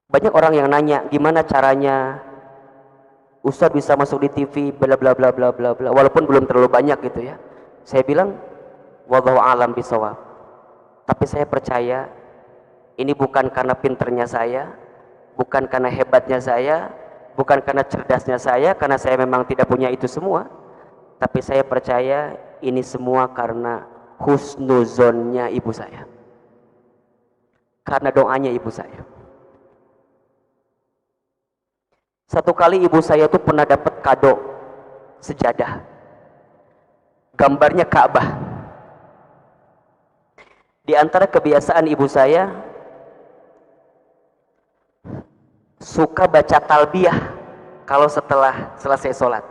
Banyak orang yang nanya, gimana caranya Ustadz bisa masuk di TV, bla bla bla bla bla bla. Walaupun belum terlalu banyak gitu ya. Saya bilang, wallahu a'lam bishawab. Tapi saya percaya ini bukan karena pinternya saya, bukan karena hebatnya saya, bukan karena cerdasnya saya, karena saya memang tidak punya itu semua. Tapi saya percaya ini semua karena husnuzonnya ibu saya, karena doanya ibu saya. Satu kali ibu saya tuh pernah dapat kado sejadah, gambarnya Ka'bah. Di antara kebiasaan ibu saya suka baca talbiyah kalau setelah selesai sholat.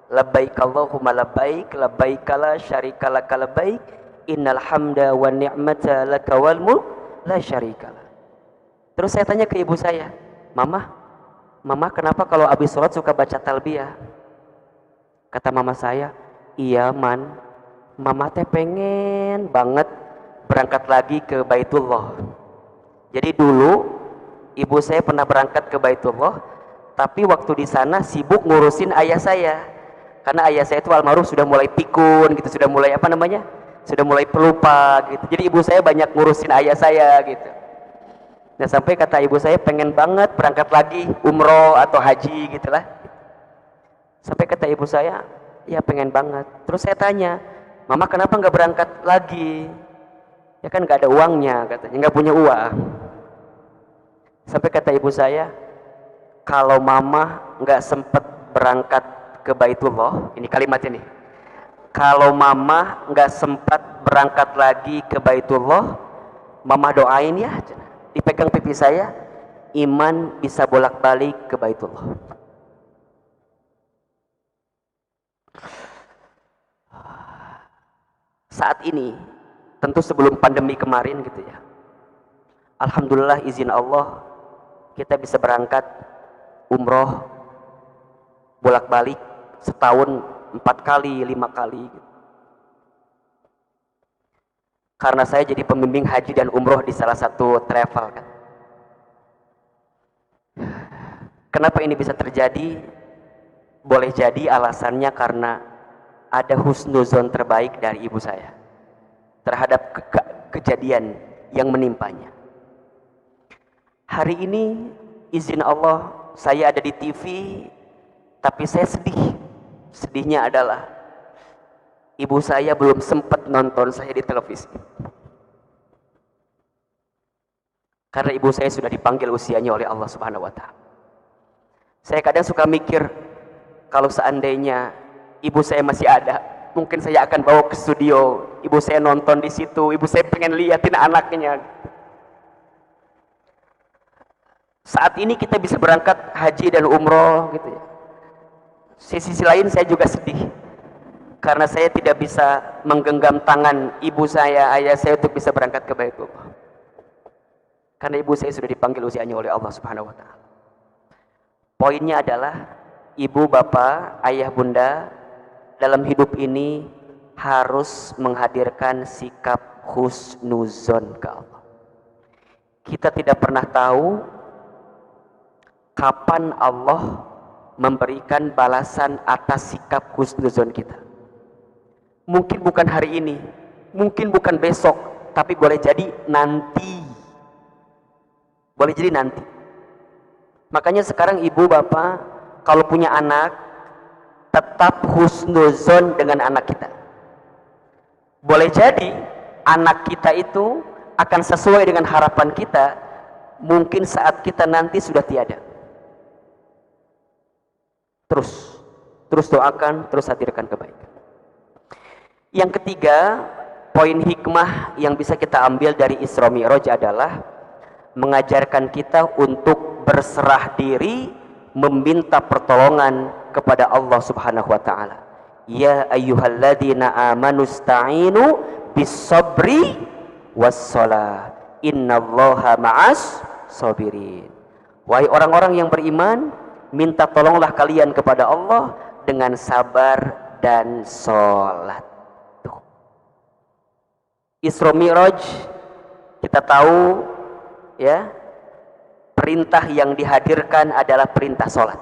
Labbaik Allahumma labbaik, labbaik la syarika laka labbaik, innal hamda wa ni'mata laka wal mulk la syarikalah. Terus saya tanya ke ibu saya, Mama kenapa kalau habis sholat suka baca talbiyah? Kata mama saya, iya Man, Mama teh pengen banget berangkat lagi ke Baitullah. Jadi dulu ibu saya pernah berangkat ke Baitullah, tapi waktu di sana sibuk ngurusin ayah saya. Karena ayah saya itu almarhum sudah mulai pikun gitu, sudah mulai sudah mulai pelupa gitu. Jadi ibu saya banyak ngurusin ayah saya gitu. Nah sampai kata ibu saya pengen banget berangkat lagi umroh atau haji gitulah. Sampai kata ibu saya, ya pengen banget. Terus saya tanya, Mama kenapa nggak berangkat lagi? Ya kan nggak ada uangnya katanya, nggak punya uang. Sampai kata ibu saya, kalau Mama nggak sempet berangkat ke Baitullah, ini kalimat ini, kalau Mama nggak sempat berangkat lagi ke Baitullah, Mama doain ya, dipegang pipi saya, Iman bisa bolak-balik ke Baitullah. Saat ini, tentu sebelum pandemi kemarin gitu ya, alhamdulillah izin Allah kita bisa berangkat umroh bolak-balik setahun 4 kali 5 kali gitu. Karena saya jadi pembimbing haji dan umroh di salah satu travel kan. Kenapa ini bisa terjadi? Boleh jadi alasannya karena ada husnuzon terbaik dari ibu saya terhadap kejadian yang menimpanya. Hari ini izin Allah saya ada di TV, tapi saya sedih. Sedihnya adalah ibu saya belum sempat nonton saya di televisi. Karena ibu saya sudah dipanggil usianya oleh Allah Subhanahu wa Ta'ala. Saya kadang suka mikir, kalau seandainya ibu saya masih ada, mungkin saya akan bawa ke studio, ibu saya nonton di situ, ibu saya pengen liatin anaknya. Saat ini kita bisa berangkat haji dan umroh gitu ya. Sisi lain saya juga sedih karena saya tidak bisa menggenggam tangan ibu saya, ayah saya untuk bisa berangkat ke Baitullah. Karena ibu saya sudah dipanggil usianya oleh Allah Subhanahu wa Ta'ala. Poinnya adalah ibu, bapak, ayah, bunda dalam hidup ini harus menghadirkan sikap husnuzon ke Allah. Kita tidak pernah tahu kapan Allah memberikan balasan atas sikap husnuzon kita. Mungkin bukan hari ini, mungkin bukan besok, tapi boleh jadi nanti. Boleh jadi nanti. Makanya sekarang ibu bapak kalau punya anak, tetap husnuzon dengan anak kita. Boleh jadi anak kita itu akan sesuai dengan harapan kita, mungkin saat kita nanti sudah tiada. Terus doakan, terus hadirkan kebaikan. Yang ketiga, poin hikmah yang bisa kita ambil dari Isra Mi'raj adalah mengajarkan kita untuk berserah diri, meminta pertolongan kepada Allah Subhanahu wa Ta'ala. Ya ayyuhalladzina amanu sta'inu bis-sabri was-shalah. Innallaha ma'as sabirin. Wahai orang-orang yang beriman, minta tolonglah kalian kepada Allah dengan sabar dan sholat. Tuh. Isra Mi'raj kita tahu ya, perintah yang dihadirkan adalah perintah sholat.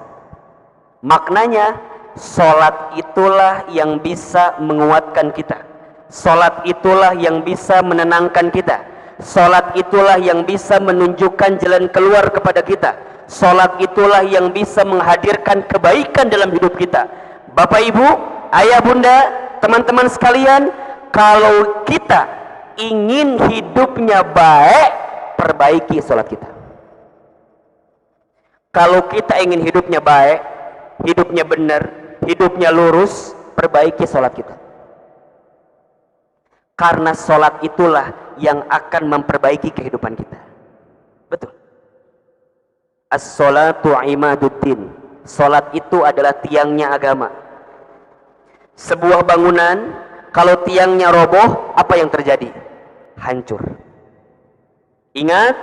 Maknanya sholat itulah yang bisa menguatkan kita, sholat itulah yang bisa menenangkan kita, sholat itulah yang bisa menunjukkan jalan keluar kepada kita, sholat itulah yang bisa menghadirkan kebaikan dalam hidup kita. Bapak ibu, ayah bunda, teman-teman sekalian, kalau kita ingin hidupnya baik, perbaiki sholat kita. Kalau kita ingin hidupnya baik, hidupnya benar, hidupnya lurus, perbaiki sholat kita. Karena sholat itulah yang akan memperbaiki kehidupan kita. Betul. As-sholatu imaduddin. Sholat itu adalah tiangnya agama. Sebuah bangunan, kalau tiangnya roboh, apa yang terjadi? Hancur. Ingat,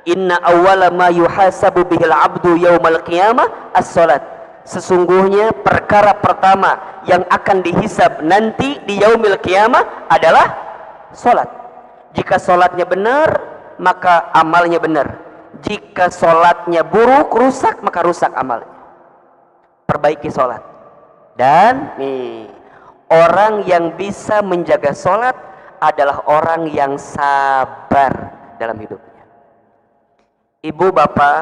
inna awwala ma yuhasabu bihil abdu yaumal qiyamah as-sholat. Sesungguhnya perkara pertama yang akan dihisab nanti di yaumil qiyamah adalah sholat. Jika sholatnya benar, maka amalnya benar. Jika sholatnya buruk, rusak, maka rusak amalnya. Perbaiki sholat. Dan nih, orang yang bisa menjaga sholat adalah orang yang sabar dalam hidupnya. Ibu bapak,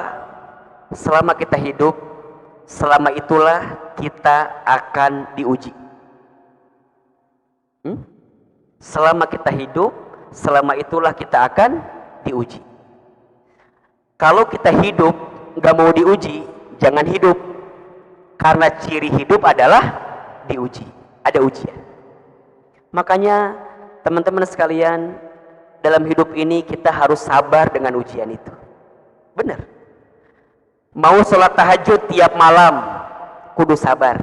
selama kita hidup, selama itulah kita akan diuji. Selama kita hidup, selama itulah kita akan diuji. Kalau kita hidup nggak mau diuji, jangan hidup. Karena ciri hidup adalah diuji, ada ujian. Makanya teman-teman sekalian, dalam hidup ini kita harus sabar dengan ujian itu. Benar. Mau sholat tahajud tiap malam, kudu sabar.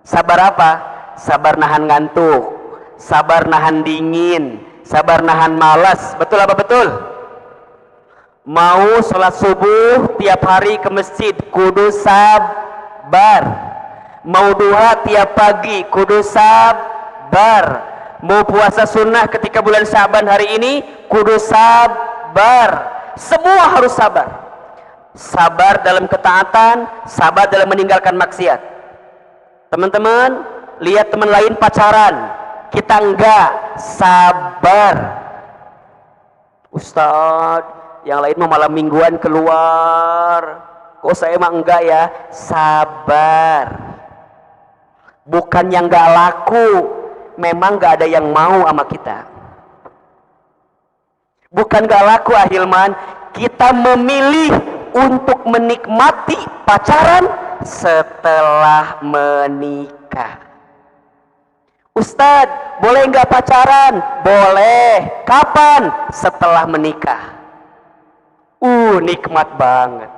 Sabar apa? Sabar nahan ngantuk, sabar nahan dingin, sabar nahan malas. Betul apa betul? Mau sholat subuh tiap hari ke masjid, kudu sabar. Mau duha tiap pagi, kudu sabar. Mau puasa sunnah ketika bulan Syaban hari ini, kudu sabar. Semua harus sabar. Sabar dalam ketaatan, sabar dalam meninggalkan maksiat. Teman-teman, lihat teman lain pacaran, kita enggak, sabar. Ustadz, Yang lain mau malam mingguan keluar. Kok saya mah enggak ya? Sabar. Bukan yang enggak laku, memang enggak ada yang mau sama kita. Bukan enggak laku Ahilman, kita memilih untuk menikmati pacaran setelah menikah. Ustadz, boleh enggak pacaran? Boleh. Kapan? Setelah menikah. Nikmat banget.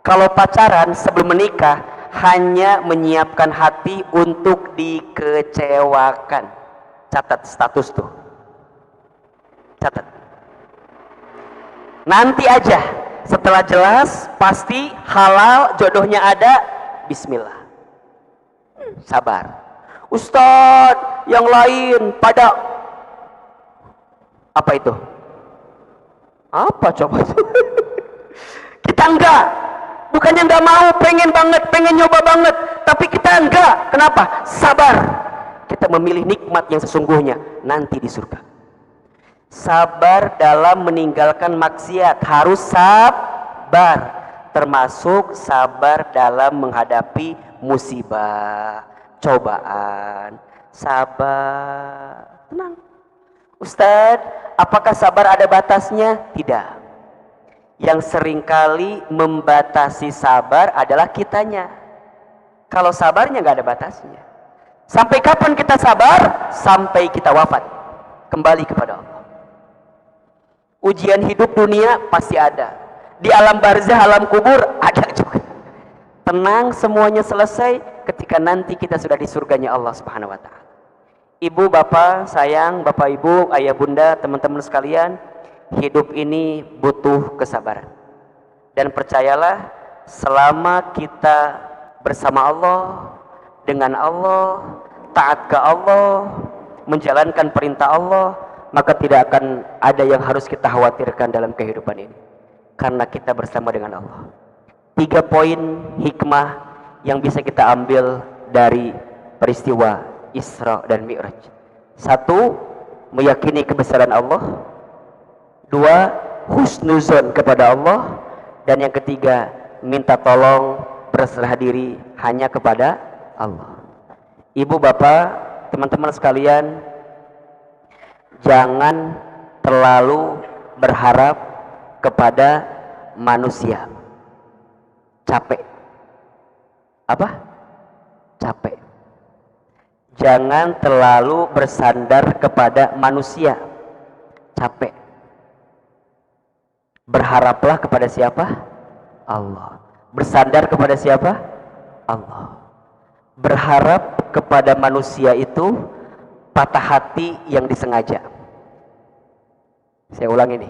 Kalau pacaran sebelum menikah hanya menyiapkan hati untuk dikecewakan. Catat status tuh. Catat. Nanti aja setelah jelas pasti halal jodohnya ada, bismillah. Sabar. Ustadz, yang lain pada apa itu? Apa coba? Kita enggak. Bukannya enggak mau, pengen banget, pengen nyoba banget, tapi kita enggak. Kenapa? Sabar. Kita memilih nikmat yang sesungguhnya nanti di surga. Sabar dalam meninggalkan maksiat, harus sabar. Termasuk sabar dalam menghadapi musibah, cobaan. Sabar. Tenang. Ustadz, apakah sabar ada batasnya? Tidak. Yang seringkali membatasi sabar adalah kitanya. Kalau sabarnya nggak ada batasnya. Sampai kapan kita sabar? Sampai kita wafat. Kembali kepada Allah. Ujian hidup dunia pasti ada. Di alam barzah, alam kubur ada juga. Tenang, semuanya selesai ketika nanti kita sudah di surganya Allah Subhanahu wa taala. Ibu, bapak, sayang, bapak, ibu, ayah, bunda, teman-teman sekalian, hidup ini butuh kesabaran. Dan percayalah, selama kita bersama Allah, dengan Allah, taat ke Allah, menjalankan perintah Allah, maka tidak akan ada yang harus kita khawatirkan dalam kehidupan ini. Karena kita bersama dengan Allah. 3 poin hikmah yang bisa kita ambil dari peristiwa Isra dan Mi'raj. 1, meyakini kebesaran Allah. 2, husnuzon kepada Allah. Dan yang ketiga, minta tolong, berserah diri hanya kepada Allah. Ibu, bapak, teman-teman sekalian, jangan terlalu berharap kepada manusia. Capek. Apa? Capek. Jangan terlalu bersandar kepada manusia. Capek. Berharaplah kepada siapa? Allah. Bersandar kepada siapa? Allah. Berharap kepada manusia itu patah hati yang disengaja. Saya ulang ini.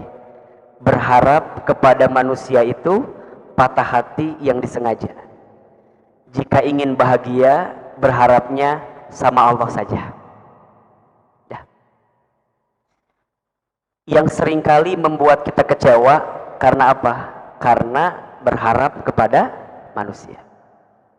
Berharap kepada manusia itu patah hati yang disengaja. Jika ingin bahagia, berharapnya sama Allah saja. Ya. Yang seringkali membuat kita kecewa karena apa? Karena berharap kepada manusia.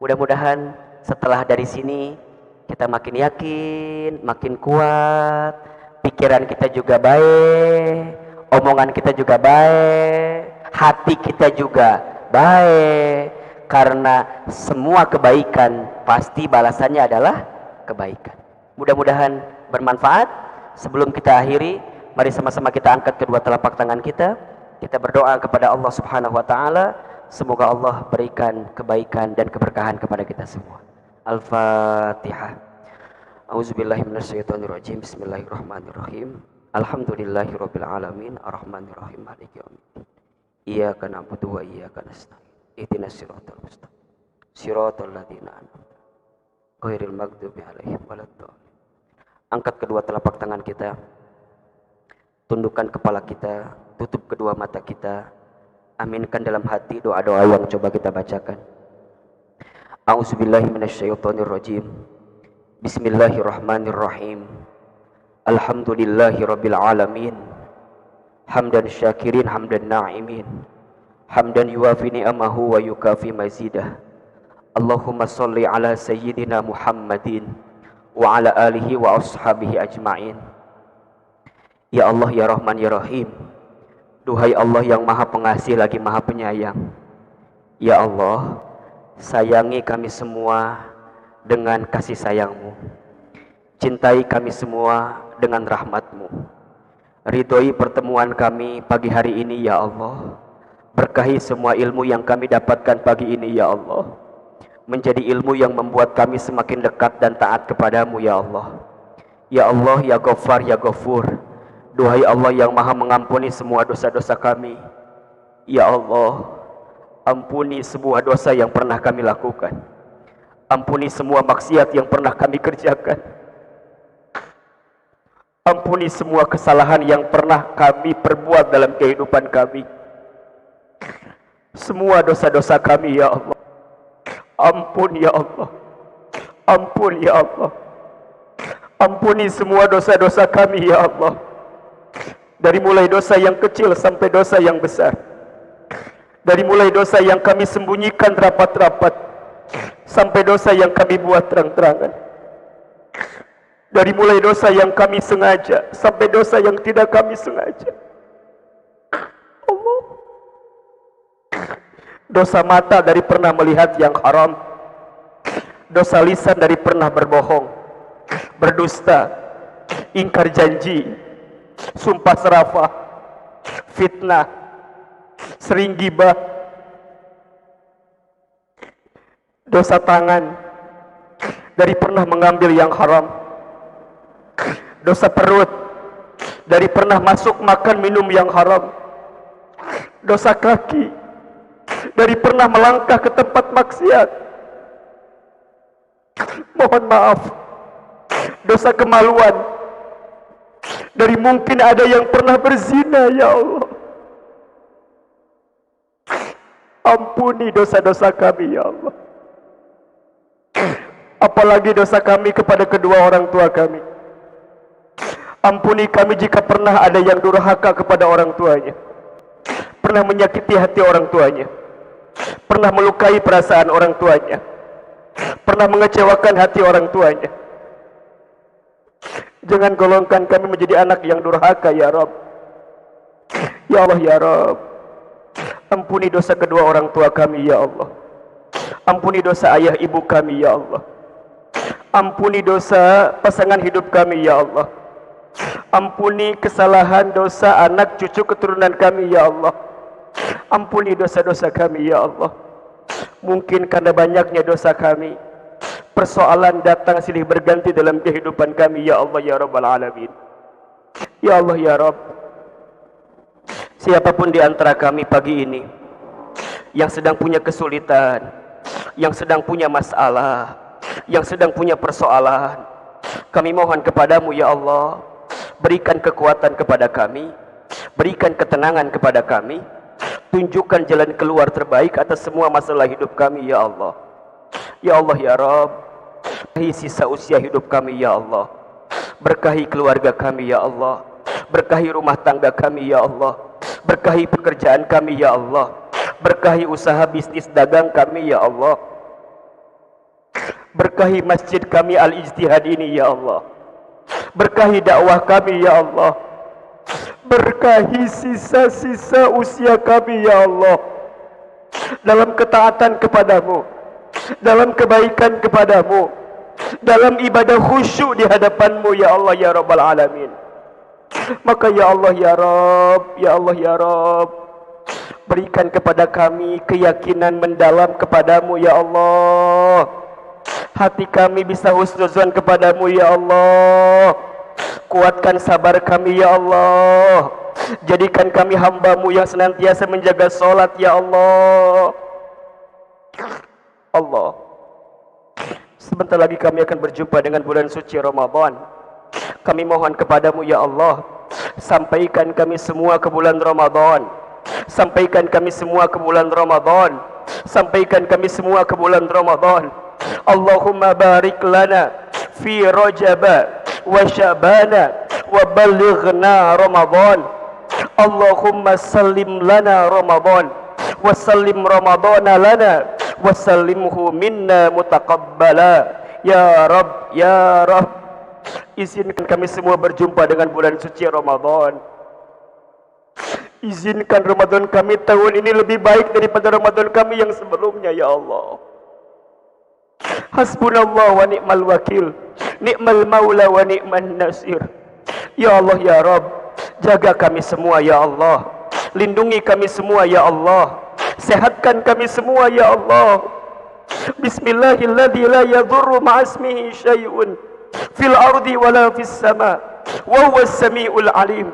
Mudah-mudahan setelah dari sini kita makin yakin, makin kuat, pikiran kita juga baik, omongan kita juga baik, hati kita juga baik, karena semua kebaikan pasti balasannya adalah kebaikan. Mudah-mudahan bermanfaat. Sebelum kita akhiri, mari sama-sama kita angkat kedua telapak tangan kita. Kita berdoa kepada Allah Subhanahu wa taala, semoga Allah berikan kebaikan dan keberkahan kepada kita semua. Al-Fatihah. A'udzubillahi minasyaitonirrajim. Bismillahirrahmanirrahim. Alhamdulillahirabbil alamin, arrahmanirrahim, maliki yaumiddin. Iyyaka na'budu wa iyyaka nasta'in. Ihdinas siratal mustaqim. Siratal ladzina an'amta ghairil maghdubi 'alaihim waladdallin. Angkat kedua telapak tangan kita. Tundukkan kepala kita, tutup kedua mata kita. Aminkan dalam hati doa-doa yang coba kita bacakan. A'udzubillahi minasyaitonirrajim. Bismillahirrahmanirrahim. Alhamdulillahirabbil alamin. Hamdan syakirin hamdan na'imin. Hamdan yuwafi ni'amahu wa yukafi mazidah. Allahumma salli ala sayyidina Muhammadin wa ala alihi wa ashabihi ajma'in. Ya Allah, ya Rahman, ya Rahim, Duhai Allah yang maha pengasih lagi maha penyayang, ya Allah, sayangi kami semua dengan kasih sayang-Mu. Cintai kami semua dengan rahmat-Mu. Ridhoi pertemuan kami pagi hari ini ya Allah. Berkahi semua ilmu yang kami dapatkan pagi ini ya Allah, menjadi ilmu yang membuat kami semakin dekat dan taat kepadamu ya Allah. Ya Allah, ya Ghaffar, ya Ghafur. Duhai Allah yang maha mengampuni semua dosa-dosa kami, ya Allah, ampuni semua dosa yang pernah kami lakukan. Ampuni semua maksiat yang pernah kami kerjakan. Ampuni semua kesalahan yang pernah kami perbuat dalam kehidupan kami. Semua dosa-dosa kami ya Allah. Ampun ya Allah. Ampun ya Allah. Ampuni semua dosa-dosa kami ya Allah. Dari mulai dosa yang kecil sampai dosa yang besar. Dari mulai dosa yang kami sembunyikan rapat-rapat sampai dosa yang kami buat terang-terangan. Dari mulai dosa yang kami sengaja sampai dosa yang tidak kami sengaja. Allah. Dosa mata dari pernah melihat yang haram. Dosa lisan dari pernah berbohong, berdusta, ingkar janji, sumpah serapah, fitnah, sering gibah. Dosa tangan dari pernah mengambil yang haram. Dosa perut dari pernah masuk makan minum yang haram. Dosa kaki dari pernah melangkah ke tempat maksiat. Mohon maaf. Dosa kemaluan dari mungkin ada yang pernah berzina ya Allah. Ampuni dosa-dosa kami ya Allah. Apalagi dosa kami kepada kedua orang tua kami. Ampuni kami jika pernah ada yang durhaka kepada orang tuanya, pernah menyakiti hati orang tuanya, pernah melukai perasaan orang tuanya, pernah mengecewakan hati orang tuanya. Jangan golongkan kami menjadi anak yang durhaka ya Rabb. Ya Allah ya Rabb, ampuni dosa kedua orang tua kami ya Allah. Ampuni dosa ayah ibu kami ya Allah. Ampuni dosa pasangan hidup kami ya Allah. Ampuni kesalahan dosa anak cucu keturunan kami ya Allah. Ampuni dosa-dosa kami ya Allah. Mungkin karena banyaknya dosa kami, persoalan datang silih berganti dalam kehidupan kami ya Allah ya Rabbal Alamin. Ya Allah ya Rabb, siapapun di antara kami pagi ini yang sedang punya kesulitan, yang sedang punya masalah, yang sedang punya persoalan, kami mohon kepadamu ya Allah, berikan kekuatan kepada kami, berikan ketenangan kepada kami, tunjukkan jalan keluar terbaik atas semua masalah hidup kami ya Allah. Ya Allah ya Rabb, berkahi sisa usia hidup kami ya Allah, berkahi keluarga kami ya Allah, berkahi rumah tangga kami ya Allah, berkahi pekerjaan kami ya Allah, berkahi usaha bisnis dagang kami ya Allah, berkahi masjid kami Al-Ijtihad ini ya Allah, berkahi dakwah kami ya Allah, berkahi sisa-sisa usia kami ya Allah, dalam ketaatan kepadamu, dalam kebaikan kepadamu, dalam ibadah khusyuk di hadapanmu ya Allah ya Rabbal Alamin. Maka ya Allah ya Rabb, ya Allah ya Rabb, berikan kepada kami keyakinan mendalam kepadamu ya Allah. Hati kami bisa husnuzon kepadamu ya Allah. Kuatkan sabar kami ya Allah. Jadikan kami hambamu yang senantiasa menjaga solat ya Allah. Allah, sebentar lagi kami akan berjumpa dengan bulan suci Ramadan. Kami mohon kepadamu ya Allah, sampaikan kami semua ke bulan Ramadan. Sampaikan kami semua ke bulan Ramadan. Sampaikan kami semua ke bulan Ramadan. Allahumma barik lana fi Rajaba wa Sya'bana wa balighna Ramadan. Allahumma sallim lana Ramadan wa sallim Ramadana lana wa sallimhu minna mutaqabbala ya Rabb ya Rabb. Izinkan kami semua berjumpa dengan bulan suci Ramadan. Izinkan Ramadan kami tahun ini lebih baik daripada Ramadan kami yang sebelumnya ya Allah. Hasbunallah wa ni'mal wakil, ni'mal maula wa ni'man nasir. Ya Allah ya Rabb, jaga kami semua ya Allah, lindungi kami semua ya Allah, sehatkan kami semua ya Allah. Bismillahilladzi la yadurru ma'asmihi syai'un fil ardi wala fis sama wa huwas samiul alim.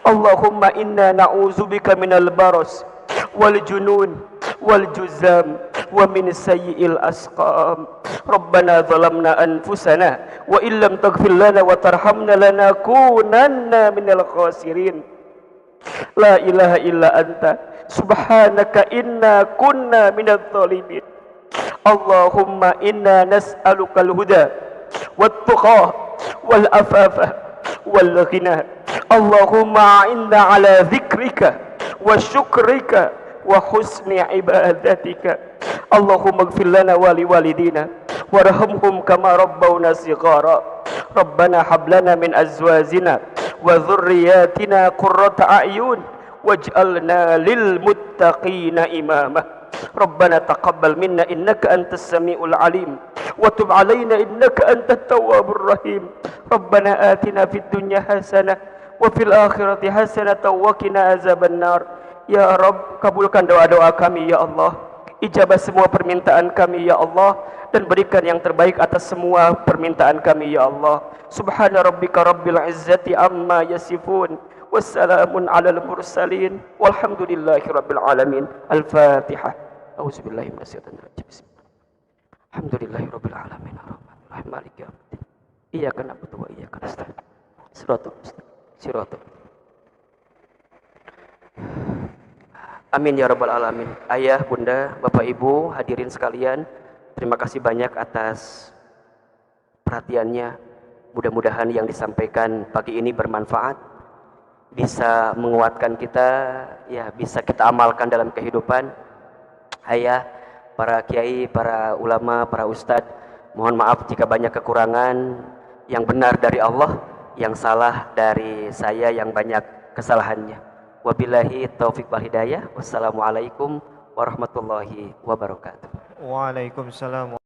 Allahumma inna na'udzubika minal baras wal junun wal juzam wa min sayyi'il asqam. Rabbana zalamna anfusana wa illam taghfir lana wa tarhamna lanakunanna minal khasirin. La ilaha illa anta subhanaka inna kunna minadh dhalimin. Allahumma inna nas'alukal huda wat tuqa wal afafa wal ghina. Allahumma a'inna ala dzikrika wa syukrika wa husni ibadatika. Allahumma ighfir lana wa liwalidina warhamhum kama rabbawna shighara. Rabbana hab lana min azwajina wa dhurriyyatina qurrata a'yun waj'alna lil muttaqina imama. Rabbana taqabbal minna innaka antas samiul alim wa tub alaina innaka antat tawwabur rahim. Rabbana atina fid dunya hasanah wa fil akhirati hasanah wa qina azabannar. Ya Rabb, kabulkan doa-doa kami ya Allah, ijabah semua permintaan kami ya Allah, dan berikan yang terbaik atas semua permintaan kami ya Allah. Subhana rabbika rabbil izzati amma yasifun, wassalamun alal mursalin, walhamdulillahi rabbil alamin. Al-Fatihah. A'udzubillahi minasyaitonir rajim. Alhamdulillahi rabbil alamin arrahmanir rahim maliki yaumiddin. Iyyaka na'budu wa iyyaka nasta'in. Siratal. Amin ya rabbal alamin. Ayah, bunda, bapak, ibu, hadirin sekalian, terima kasih banyak atas perhatiannya. Mudah-mudahan yang disampaikan pagi ini bermanfaat, bisa menguatkan kita, ya bisa kita amalkan dalam kehidupan. Ayah, para kiai, para ulama, para ustadz, mohon maaf jika banyak kekurangan. Yang benar dari Allah, yang salah dari saya yang banyak kesalahannya. Wabillahi taufiq wal hidayah. Wassalamualaikum warahmatullahi wabarakatuh. Waalaikumsalam.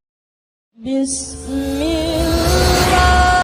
Bismillah.